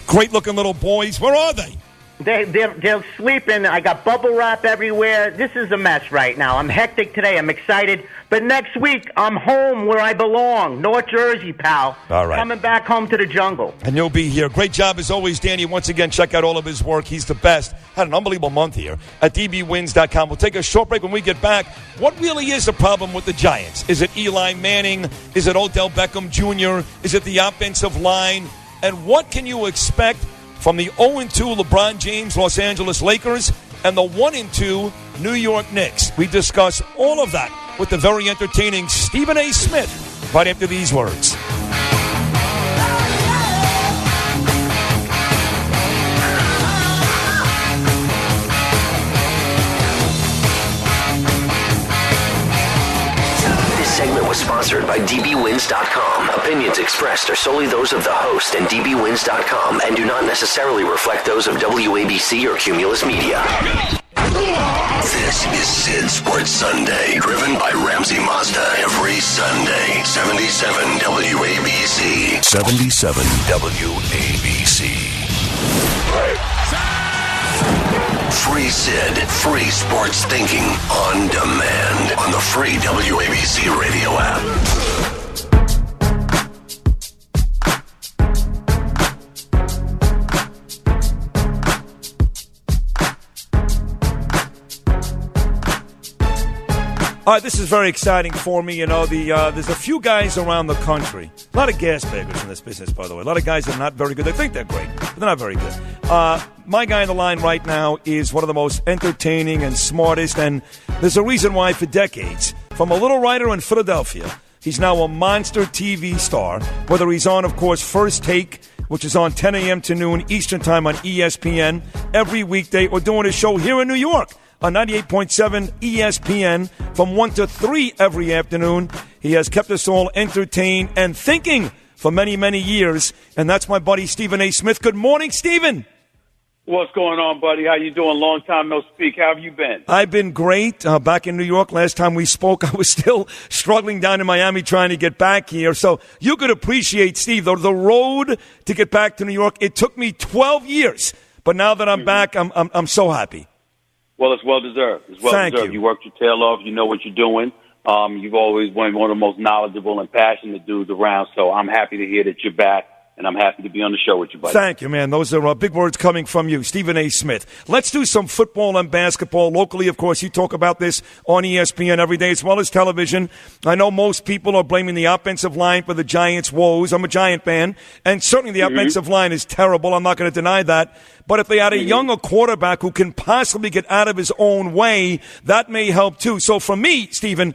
great-looking little boys. Where are they? They're sleeping. I got bubble wrap everywhere. This is a mess right now. I'm hectic today. I'm excited. But next week, I'm home where I belong. North Jersey, pal. All right. Coming back home to the jungle. And you'll be here. Great job as always, Danny. Once again, check out all of his work. He's the best. Had an unbelievable month here at dbwins.com. We'll take a short break. When we get back, what really is the problem with the Giants? Is it Eli Manning? Is it Odell Beckham Jr.? Is it the offensive line? And what can you expect from the 0-2 LeBron James Los Angeles Lakers and the 1-2 New York Knicks? We discuss all of that with the very entertaining Stephen A. Smith right after these words. This segment was sponsored by dbwins.com. Opinions expressed are solely those of the host and dbwins.com and do not necessarily reflect those of WABC or Cumulus Media. This is Sid Sports Sunday, driven by Ramsey Mazda every Sunday. 77 WABC. 77 WABC. Free Sid, free sports thinking on demand on the free WABC radio app. All right, this is very exciting for me. You know, there's a few guys around the country, a lot of gas baggers in this business, by the way. A lot of guys that are not very good. They think they're great, but they're not very good. My guy on the line right now is one of the most entertaining and smartest, and there's a reason why for decades. From a little writer in Philadelphia, he's now a monster TV star, whether he's on, of course, First Take, which is on 10 a.m. to noon Eastern Time on ESPN every weekday, or doing a show here in New York on 98.7 ESPN from 1 to 3 every afternoon. He has kept us all entertained and thinking for many, many years, and that's my buddy Stephen A. Smith. Good morning, Stephen. What's going on, buddy? How you doing? Long time no speak. How have you been? I've been great. Back in New York, last time we spoke, I was still struggling down in Miami trying to get back here. So you could appreciate, Steve, the road to get back to New York. It took me 12 years, but now that I'm back, I'm so happy. Well, it's well-deserved. It's well-deserved. Thank you. You worked your tail off. You know what you're doing. You've always been one of the most knowledgeable and passionate dudes around, so I'm happy to hear that you're back, and I'm happy to be on the show with you, buddy. Thank you, man. Those are big words coming from you, Stephen A. Smith. Let's do some football and basketball. Locally, of course, you talk about this on ESPN every day as well as television. I know most people are blaming the offensive line for the Giants' woes. I'm a Giant fan, and certainly the offensive line is terrible. I'm not going to deny that. But if they had a younger quarterback who can possibly get out of his own way, that may help too. So for me, Stephen,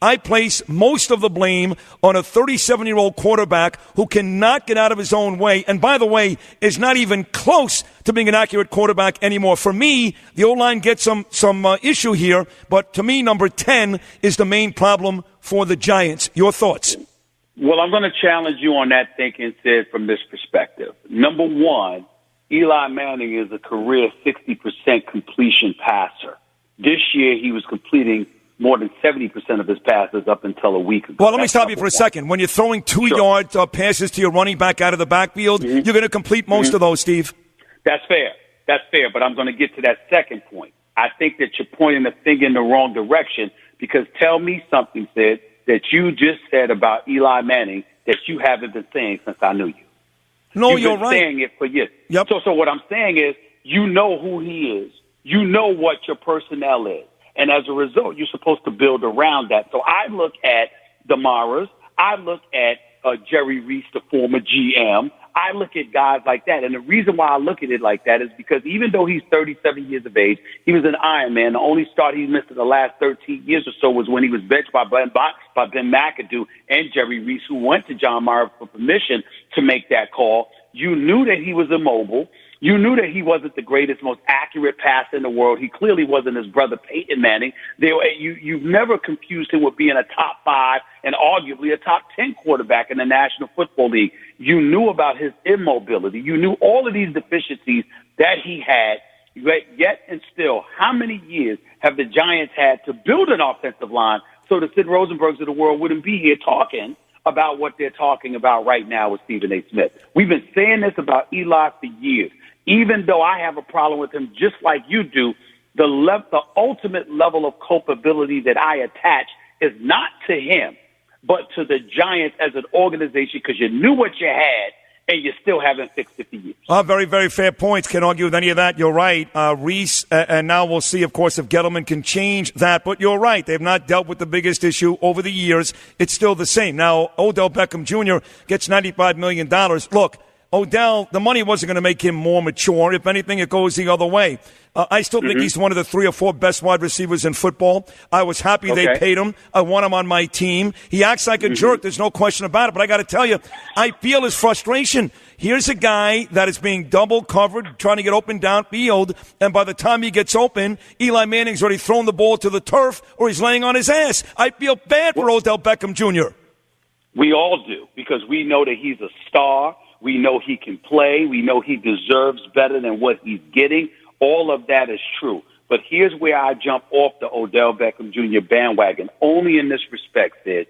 I place most of the blame on a 37-year-old quarterback who cannot get out of his own way. And by the way, is not even close to being an accurate quarterback anymore. For me, the O-line gets some issue here. But to me, number 10 is the main problem for the Giants. Your thoughts? Well, I'm going to challenge you on that thinking, Sid, from this perspective. Number one, Eli Manning is a career 60% completion passer. This year, he was completing more than 70% of his passes up until a week ago. Well, let me stop you for a second. When you're throwing 2-yard passes to your running back out of the backfield, you're going to complete most of those, Steve. That's fair. That's fair, but I'm going to get to that second point. I think that you're pointing the finger in the wrong direction because tell me something, Sid, that you just said about Eli Manning that you haven't been saying since I knew you. No, you're right. Saying it for years. Yep. So what I'm saying is, you know who he is. You know what your personnel is. And as a result, you're supposed to build around that. So I look at Damaras. I look at Jerry Reese, the former GM. I look at guys like that. And the reason why I look at it like that is because even though he's 37 years of age, he was an Ironman. The only start he missed in the last 13 years or so was when he was benched by Ben McAdoo and Jerry Reese, who went to John Mara for permission to make that call. You knew that he was immobile. You knew that he wasn't the greatest, most accurate passer in the world. He clearly wasn't his brother Peyton Manning. You've never confused him with being a top 5 and arguably a top 10 quarterback in the National Football League. You knew about his immobility. You knew all of these deficiencies that he had. Yet and still, how many years have the Giants had to build an offensive line so the Sid Rosenbergs of the world wouldn't be here talking about what they're talking about right now with Stephen A. Smith? We've been saying this about Eli for years. Even though I have a problem with him just like you do, the ultimate level of culpability that I attach is not to him, but to the Giants as an organization, because you knew what you had and you still haven't fixed it for years. Very, very fair points. Can't argue with any of that. You're right. Reese, and now we'll see, of course, if Gettleman can change that. But you're right. They've not dealt with the biggest issue over the years. It's still the same. Now, Odell Beckham Jr. gets $95 million. Look, Odell, the money wasn't going to make him more mature. If anything, it goes the other way. I still think he's one of the 3 or 4 best wide receivers in football. I was happy they paid him. I want him on my team. He acts like a jerk. There's no question about it. But I got to tell you, I feel his frustration. Here's a guy that is being double covered, trying to get open downfield, and by the time he gets open, Eli Manning's already thrown the ball to the turf or he's laying on his ass. I feel bad for Odell Beckham Jr. We all do, because we know that he's a star. We know he can play. We know he deserves better than what he's getting. All of that is true. But here's where I jump off the Odell Beckham Jr. bandwagon, only in this respect, Sid.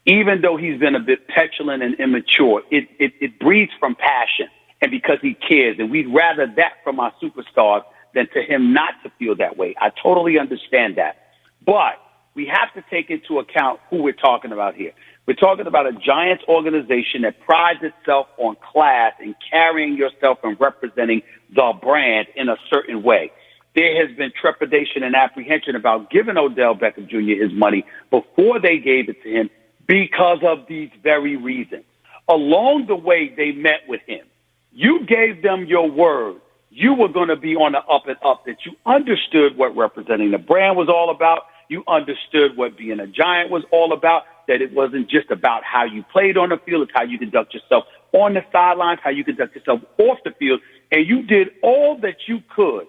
Even though he's been a bit petulant and immature, it breeds from passion and because he cares. And we'd rather that from our superstars than to him not to feel that way. I totally understand that. But we have to take into account who we're talking about here. We're talking about a Giants organization that prides itself on class and carrying yourself and representing the brand in a certain way. There has been trepidation and apprehension about giving Odell Beckham Jr. his money before they gave it to him because of these very reasons. Along the way, they met with him. You gave them your word. You were going to be on the up and up, that you understood what representing the brand was all about. You understood what being a Giant was all about, that it wasn't just about how you played on the field, it's how you conduct yourself on the sidelines, how you conduct yourself off the field. And you did all that you could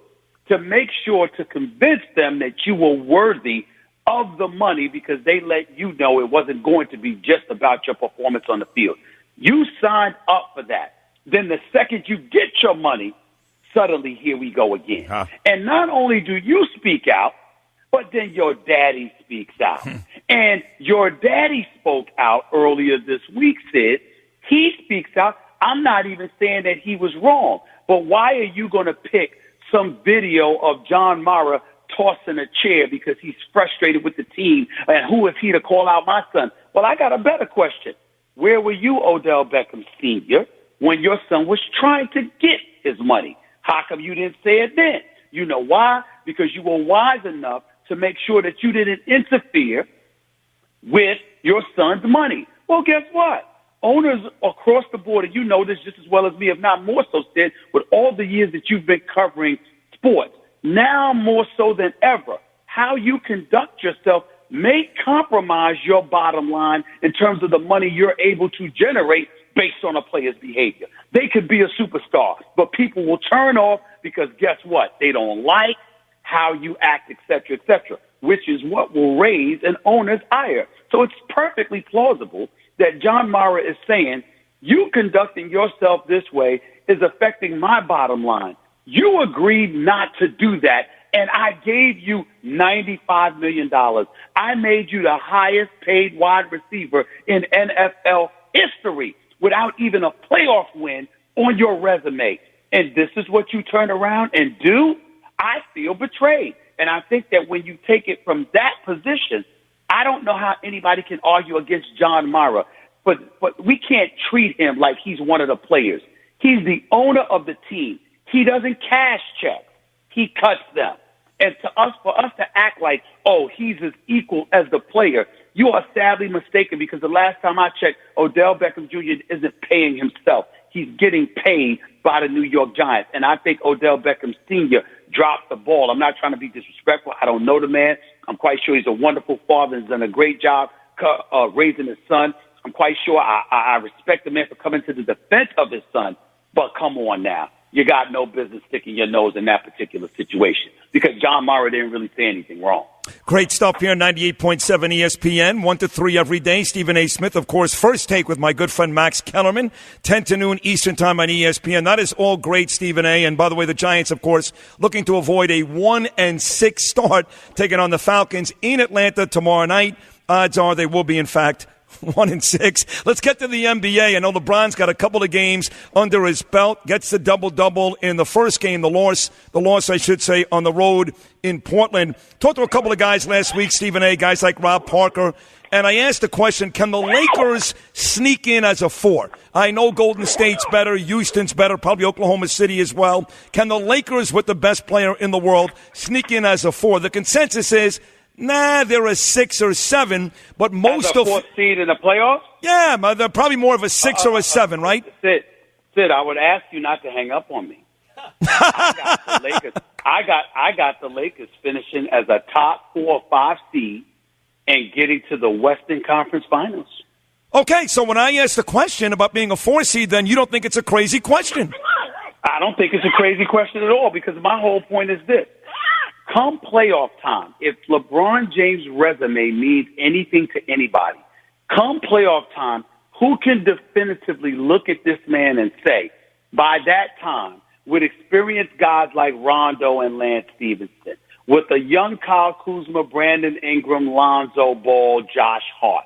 to make sure to convince them that you were worthy of the money, because they let you know it wasn't going to be just about your performance on the field. You signed up for that. Then the second you get your money, suddenly here we go again. And not only do you speak out, but then your daddy speaks out. And your daddy spoke out earlier this week, Sid. He speaks out. I'm not even saying that he was wrong, but why are you going to pick some video of John Mara tossing a chair because he's frustrated with the team, and who is he to call out my son? Well, I got a better question. Where were you, Odell Beckham Sr., when your son was trying to get his money? How come you didn't say it then? You know why? Because you were wise enough to make sure that you didn't interfere with your son's money. Well, guess what? Owners across the board, and you know this just as well as me, if not more so, Sid, with all the years that you've been covering sports, now more so than ever, how you conduct yourself may compromise your bottom line in terms of the money you're able to generate based on a player's behavior. They could be a superstar, but people will turn off because guess what? They don't like how you act, et cetera, which is what will raise an owner's ire. So it's perfectly plausible that John Mara is saying, you conducting yourself this way is affecting my bottom line. You agreed not to do that, and I gave you $95 million. I made you the highest paid wide receiver in NFL history without even a playoff win on your resume. And this is what you turn around and do? I feel betrayed. And I think that when you take it from that position, I don't know how anybody can argue against John Mara. But we can't treat him like he's one of the players. He's the owner of the team. He doesn't cash checks. He cuts them. And for us to act like, oh, he's as equal as the player, You are sadly mistaken because the last time I checked, Odell Beckham Jr. isn't paying himself. He's getting paid by the New York Giants. And I think Odell Beckham Sr. dropped the ball. I'm not trying to be disrespectful. I don't know the man. I'm quite sure he's a wonderful father and has done a great job raising his son. I'm quite sure I respect the man for coming to the defense of his son. But come on now. You got no business sticking your nose in that particular situation because John Mara didn't really say anything wrong. Great stuff here, 98.7 ESPN, 1 to 3 every day. Stephen A. Smith, of course, first take with my good friend Max Kellerman, 10 to noon Eastern time on ESPN. That is all great, Stephen A. And by the way, the Giants, of course, looking to avoid a 1-6 start, taking on the Falcons in Atlanta tomorrow night. Odds are they will be, in fact, 1-6. Let's get to the NBA. I know LeBron's got a couple of games under his belt. Gets the double-double in the first game, the loss, I should say, on the road in Portland. Talked to a couple of guys last week, Stephen A., guys like Rob Parker, and I asked the question, can the Lakers sneak in as a 4? I know Golden State's better, Houston's better, probably Oklahoma City as well. Can the Lakers, with the best player in the world, sneak in as a 4? The consensus is, nah, they're a 6 or 7, but most of fourth seed in the playoffs. Yeah, they're probably more of a 6 or a 7, right? Sid, I would ask you not to hang up on me. I got the Lakers. I got the Lakers finishing as a top 4 or 5 seed and getting to the Western Conference Finals. Okay, so when I asked the question about being a 4 seed, then you don't think it's a crazy question? I don't think it's a crazy question at all because my whole point is this. Come playoff time, if LeBron James' resume means anything to anybody, come playoff time, who can definitively look at this man and say, by that time, with experienced guys like Rondo and Lance Stevenson, with a young Kyle Kuzma, Brandon Ingram, Lonzo Ball, Josh Hart,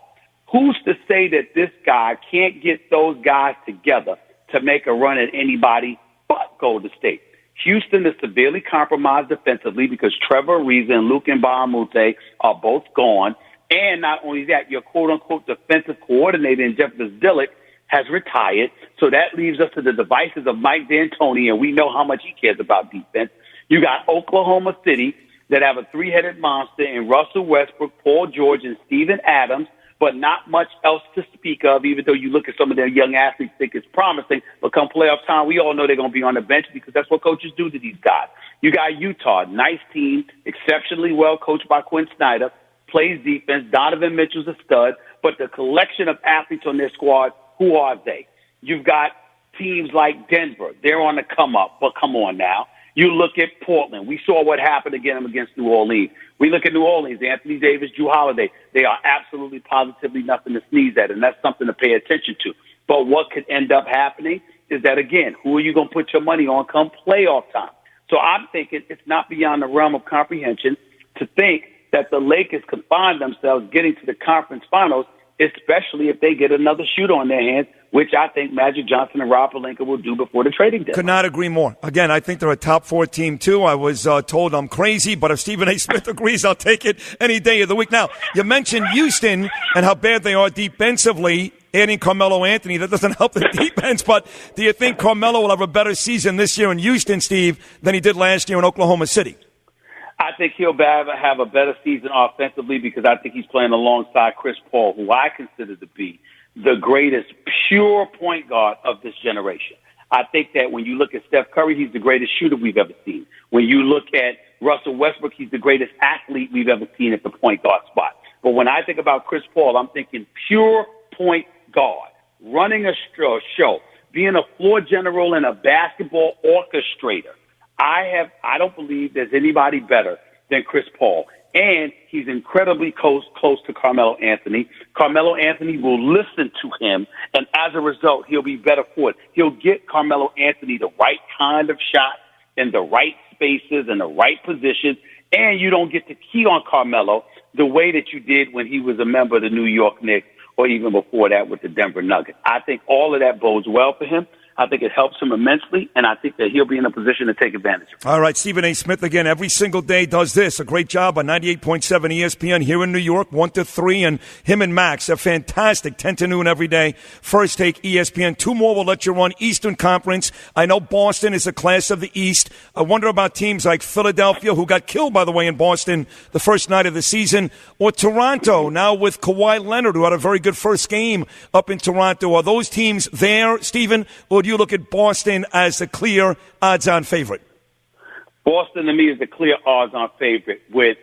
who's to say that this guy can't get those guys together to make a run at anybody but Golden State? Houston is severely compromised defensively because Trevor Ariza and Luke Mbamute are both gone. And not only that, your quote-unquote defensive coordinator in Jeff Zillick has retired. So that leaves us to the devices of Mike D'Antoni, and we know how much he cares about defense. You got Oklahoma City that have a 3-headed monster in Russell Westbrook, Paul George, and Steven Adams, but not much else to speak of, even though you look at some of their young athletes, think it's promising. But come playoff time, we all know they're going to be on the bench because that's what coaches do to these guys. You got Utah, nice team, exceptionally well coached by Quinn Snyder, plays defense. Donovan Mitchell's a stud, but the collection of athletes on their squad, who are they? You've got teams like Denver. They're on the come up, but come on now. You look at Portland. We saw what happened against New Orleans. We look at New Orleans, Anthony Davis, Jrue Holiday. They are absolutely positively nothing to sneeze at, and that's something to pay attention to. But what could end up happening is that, again, who are you going to put your money on come playoff time? So I'm thinking it's not beyond the realm of comprehension to think that the Lakers could find themselves getting to the conference finals, especially if they get another shooter on their hands, which I think Magic Johnson and Rob Pelinka will do before the trading deadline. Could not agree more. Again, I think they're a top 4 team, too. I was told I'm crazy, but if Stephen A. Smith agrees, I'll take it any day of the week. Now, you mentioned Houston and how bad they are defensively, adding Carmelo Anthony. That doesn't help the defense, but do you think Carmelo will have a better season this year in Houston, Steve, than he did last year in Oklahoma City? I think he'll have a better season offensively because I think he's playing alongside Chris Paul, who I consider to be the greatest pure point guard of this generation. I think that when you look at Steph Curry, he's the greatest shooter we've ever seen. When you look at Russell Westbrook, he's the greatest athlete we've ever seen at the point guard spot. But when I think about Chris Paul, I'm thinking pure point guard, running a show, being a floor general and a basketball orchestrator. I don't believe there's anybody better than Chris Paul. And he's incredibly close to Carmelo Anthony. Carmelo Anthony will listen to him, and as a result, he'll be better for it. He'll get Carmelo Anthony the right kind of shot in the right spaces and the right positions, and you don't get to key on Carmelo the way that you did when he was a member of the New York Knicks or even before that with the Denver Nuggets. I think all of that bodes well for him. I think it helps him immensely, and I think that he'll be in a position to take advantage of it. All right, Stephen A. Smith again every single day does this. A great job on 98.7 ESPN here in New York, 1 to 3, and him and Max are fantastic, 10 to noon every day. First Take ESPN. 2 more will let you run Eastern Conference. I know Boston is a class of the East. I wonder about teams like Philadelphia, who got killed, by the way, in Boston the first night of the season, or Toronto, now with Kawhi Leonard, who had a very good first game up in Toronto. Are those teams there, Stephen, or do you look at Boston as the clear odds-on favorite? Boston, to me, is the clear odds-on favorite, with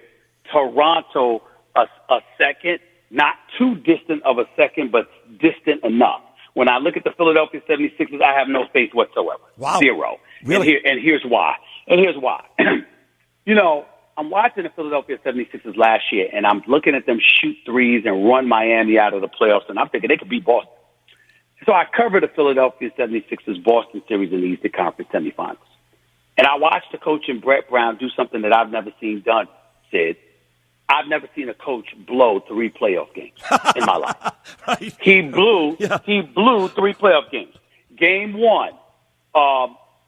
Toronto a second, not too distant of a second, but distant enough. When I look at the Philadelphia 76ers, I have no faith whatsoever. Wow. Zero. Really? And here's why. You know, I'm watching the Philadelphia 76ers last year, and I'm looking at them shoot threes and run Miami out of the playoffs, and I'm thinking they could beat Boston. So I covered the Philadelphia 76ers Boston series in the Eastern Conference semifinals. And I watched the coach in Brett Brown do something that I've never seen done, Sid. I've never seen a coach blow 3 playoff games in my life. Right. He blew 3 playoff games. Game 1,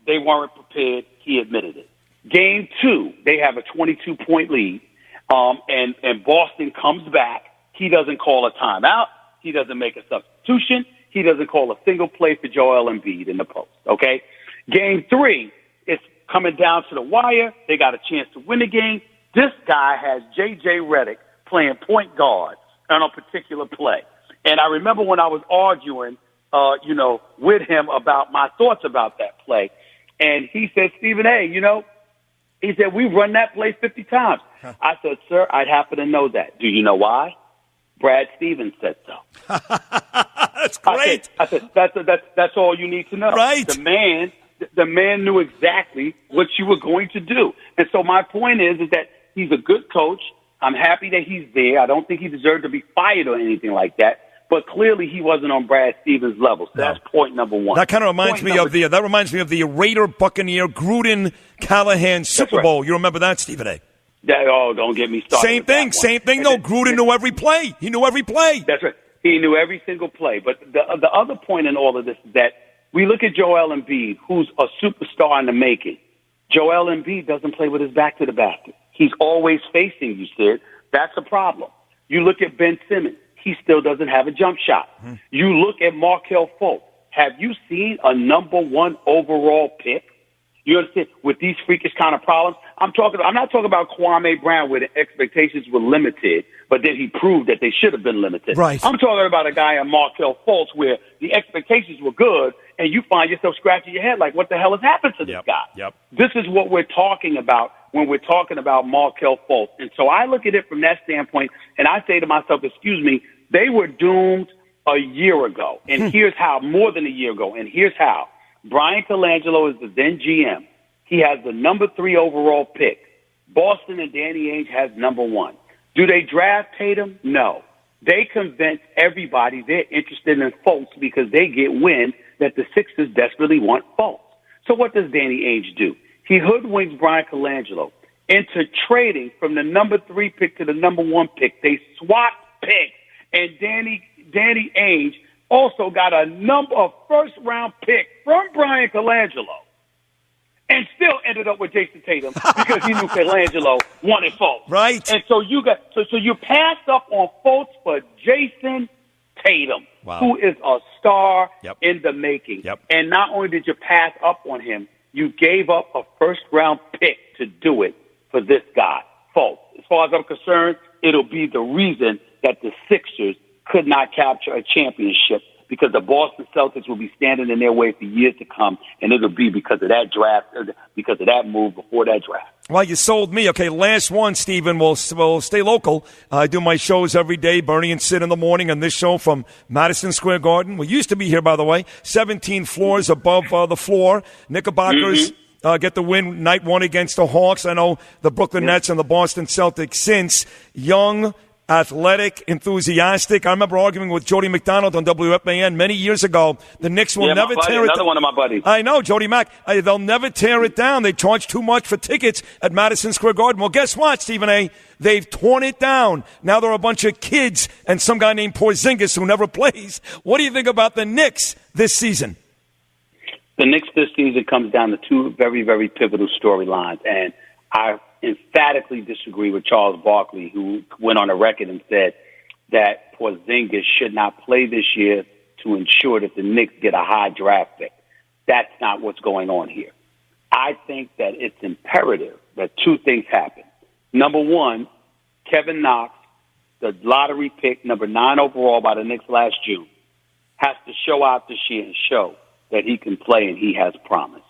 they weren't prepared. He admitted it. Game 2, they have a 22-point lead, and Boston comes back. He doesn't call a timeout. He doesn't make a substitution. He doesn't call a single play for Joel Embiid in the post, okay? Game 3, it's coming down to the wire. They got a chance to win the game. This guy has J.J. Redick playing point guard on a particular play. And I remember when I was arguing, with him about my thoughts about that play. And he said, Stephen A., he said, we've run that play 50 times. I said, sir, I'd happen to know that. Do you know why? Brad Stevens said so. That's great. I said that's all you need to know. Right. The man knew exactly what you were going to do. And so my point is that he's a good coach. I'm happy that he's there. I don't think he deserved to be fired or anything like that. But clearly he wasn't on Brad Stevens' level. So that's point number 1. That kind of reminds me of the Raider Buccaneer Gruden Callahan Super Bowl. You remember that, Stephen A.? Don't get me started. Same thing. No, Gruden knew every play. He knew every play. That's right. He knew every single play. But the other point in all of this is that we look at Joel Embiid, who's a superstar in the making. Joel Embiid doesn't play with his back to the basket. He's always facing you, Sid. That's a problem. You look at Ben Simmons. He still doesn't have a jump shot. You look at Markelle Fultz. Have you seen a number 1 overall pick? You understand? With these freakish kind of problems, I'm not talking about Kwame Brown, where the expectations were limited, but then he proved that they should have been limited. Right. I'm talking about a guy in Markelle Fultz where the expectations were good, and you find yourself scratching your head like, what the hell has happened to this guy? Yep. This is what we're talking about when we're talking about Markelle Fultz. And so I look at it from that standpoint, and I say to myself, excuse me, they were doomed a year ago. And here's how, more than a year ago, and here's how. Brian Colangelo is the then GM. He has the number 3 overall pick. Boston and Danny Ainge has number 1. Do they draft Tatum? No. They convince everybody they're interested in Fultz because they get wind that the Sixers desperately want Fultz. So what does Danny Ainge do? He hoodwinks Brian Colangelo into trading from the number 3 pick to the number 1 pick. They swap picks, and Danny Ainge also got a first-round pick from Brian Colangelo and still ended up with Jason Tatum because he knew Colangelo wanted Fultz. Right. And so you passed up on Fultz for Jason Tatum, who is a star in the making. Yep. And not only did you pass up on him, you gave up a first-round pick to do it for this guy, Fultz. As far as I'm concerned, it'll be the reason that the Sixers could not capture a championship because the Boston Celtics will be standing in their way for years to come, and it'll be because of that draft, because of that move before that draft. Well, you sold me. Okay, last one, Stephen. We'll stay local. I do my shows every day, Bernie and Sid in the morning, on this show from Madison Square Garden. We used to be here, by the way, 17 floors above the floor. Knickerbockers get the win night 1 against the Hawks. I know the Brooklyn Nets and the Boston Celtics since. Young, athletic, enthusiastic. I remember arguing with Jody McDonald on WFAN many years ago. The Knicks will never tear it down. Another one of my buddies. I know, Jody Mack. They'll never tear it down. They charge too much for tickets at Madison Square Garden. Well, guess what, Stephen A.? They've torn it down. Now there are a bunch of kids and some guy named Porzingis who never plays. What do you think about the Knicks this season? The Knicks this season comes down to two very, very pivotal storylines, and I emphatically disagree with Charles Barkley, who went on a record and said that Porzingis should not play this year to ensure that the Knicks get a high draft pick. That's not what's going on here. I think that it's imperative that two things happen. Number one, Kevin Knox, the lottery pick, number 9 overall by the Knicks last June, has to show out this year and show that he can play and he has promise.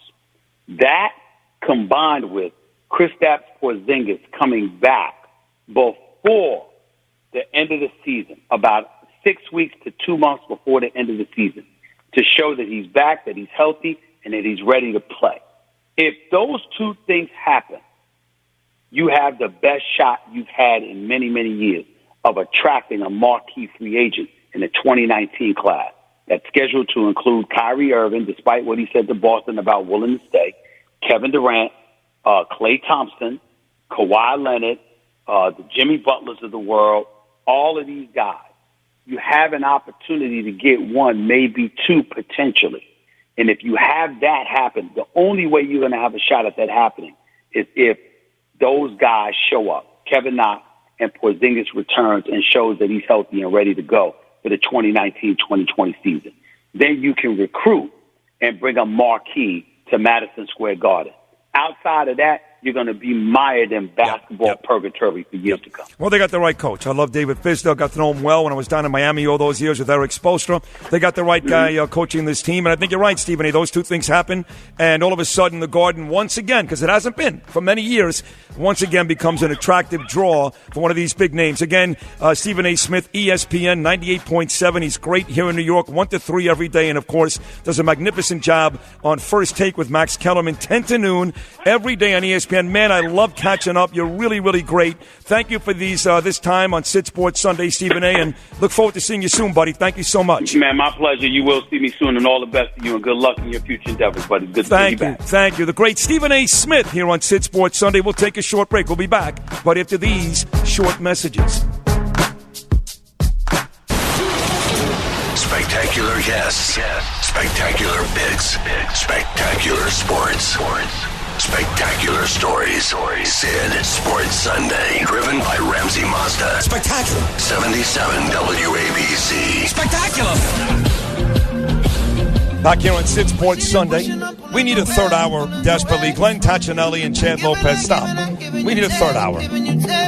That combined with Kristaps Porzingis coming back before the end of the season, about 6 weeks to 2 months before the end of the season, to show that he's back, that he's healthy, and that he's ready to play. If those two things happen, you have the best shot you've had in many, many years of attracting a marquee free agent in the 2019 class that's scheduled to include Kyrie Irving, despite what he said to Boston about willing to stay, Kevin Durant, Klay Thompson, Kawhi Leonard, the Jimmy Butlers of the world, all of these guys. You have an opportunity to get one, maybe two potentially. And if you have that happen, the only way you're going to have a shot at that happening is if those guys show up, Kevin Knox, and Porzingis returns and shows that he's healthy and ready to go for the 2019-2020 season. Then you can recruit and bring a marquee to Madison Square Garden. Outside of that, you're going to be mired in basketball purgatory for years to come. Well, they got the right coach. I love David Fizdale. Got to know him well when I was down in Miami all those years with Eric Spoelstra. They got the right guy coaching this team. And I think you're right, Stephen A. Those two things happen. And all of a sudden, the Garden once again, because it hasn't been for many years, once again becomes an attractive draw for one of these big names. Again, Stephen A. Smith, ESPN, 98.7. He's great here in New York, 1 to 3 every day. And, of course, does a magnificent job on First Take with Max Kellerman, 10 to noon, every day on ESPN. Man, I love catching up. You're really, really great. Thank you for this time on Sid Sports Sunday, Stephen A., and look forward to seeing you soon, buddy. Thank you so much. Man, my pleasure. You will see me soon, and all the best to you, and good luck in your future endeavors, buddy. Good to be back. Thank you. The great Stephen A. Smith here on Sid Sports Sunday. We'll take a short break. We'll be back, but after these short messages. Spectacular guests. Spectacular picks. Spectacular sports. Spectacular stories. Sid Sports Sunday. Driven by Ramsey Mazda. Spectacular. 77 WABC. Spectacular. Back here on Sid Sports Sunday. We need a third hour desperately. Glenn Tachinelli and Chad Lopez, stop. We need a third hour.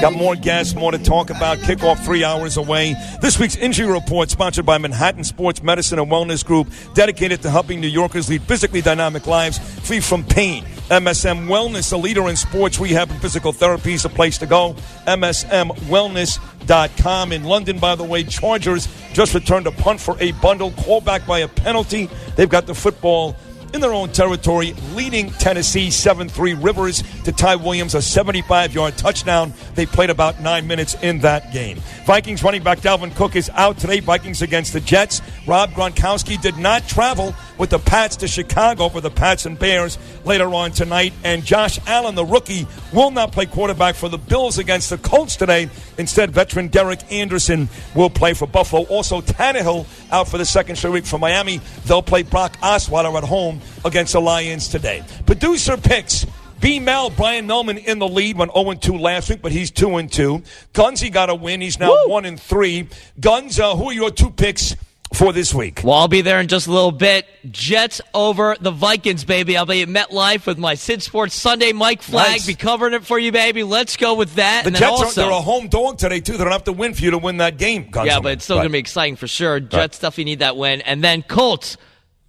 Got more guests, more to talk about. Kickoff 3 hours away. This week's injury report sponsored by Manhattan Sports Medicine and Wellness Group, dedicated to helping New Yorkers lead physically dynamic lives free from pain. MSM Wellness, a leader in sports rehab and physical therapy, is a place to go. MSMWellness.com. In London, by the way, Chargers just returned a punt for a bundle, called back by a penalty. They've got the football in their own territory, leading Tennessee 7-3. Rivers to Ty Williams, a 75-yard touchdown. They played about 9 minutes in that game. Vikings running back Dalvin Cook is out today. Vikings against the Jets. Rob Gronkowski did not travel with the Pats to Chicago for the Pats and Bears later on tonight. And Josh Allen, the rookie, will not play quarterback for the Bills against the Colts today. Instead, veteran Derek Anderson will play for Buffalo. Also, Tannehill out for the second straight week for Miami. They'll play Brock Osweiler at home against the Lions today. Producer picks. B-Mel, Brian Millman in the lead, went 0-2 last week, but he's 2-2. Gunsy got a win. He's now 1-3. Guns, who are your two picks for this week? Well, I'll be there in just a little bit. Jets over the Vikings, baby. I'll be at MetLife with my Sid Sports Sunday Mike Flagg. Nice. Be covering it for you, baby. Let's go with that. The Jets, they're a home dog today, too. They don't have to win for you to win that game, Guns. Yeah, but it's still going to be exciting for sure. Jets definitely need that win. And then Colts,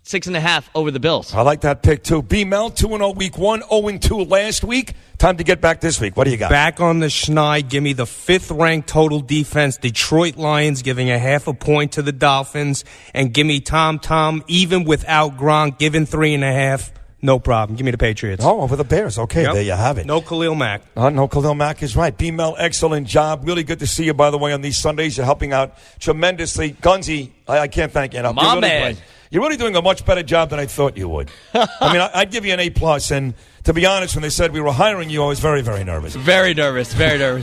6.5 over the Bills. I like that pick, too. B-Mel, 2-0 week 1, 0-2 last week. Time to get back this week. What do you got? Back on the schneid. Give me the 5th-ranked total defense, Detroit Lions, giving a 0.5 point to the Dolphins. And give me Tom, even without Gronk, giving 3.5. No problem. Give me the Patriots. Oh, over the Bears. Okay, There you have it. No Khalil Mack. No Khalil Mack is right. B-Mel, excellent job. Really good to see you, by the way, on these Sundays. You're helping out tremendously. Gunsy, I can't thank you enough. My man. You're really doing a much better job than I thought you would. I mean, I'd give you an A+. And to be honest, when they said we were hiring you, I was very, very nervous. Very nervous.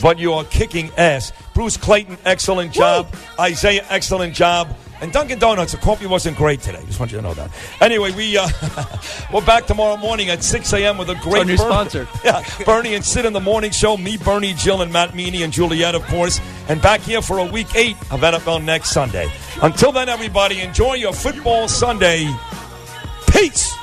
But you are kicking ass. Bruce Clayton, excellent job. Isaiah, excellent job. And Dunkin' Donuts, the coffee wasn't great today. Just want you to know that. Anyway, we're back tomorrow morning at 6 a.m. with a great our new sponsor. Yeah, Bernie and Sid in the morning show. Me, Bernie, Jill, and Matt Meany and Juliet, of course. And back here for a week 8 of NFL next Sunday. Until then, everybody, enjoy your football Sunday. Peace.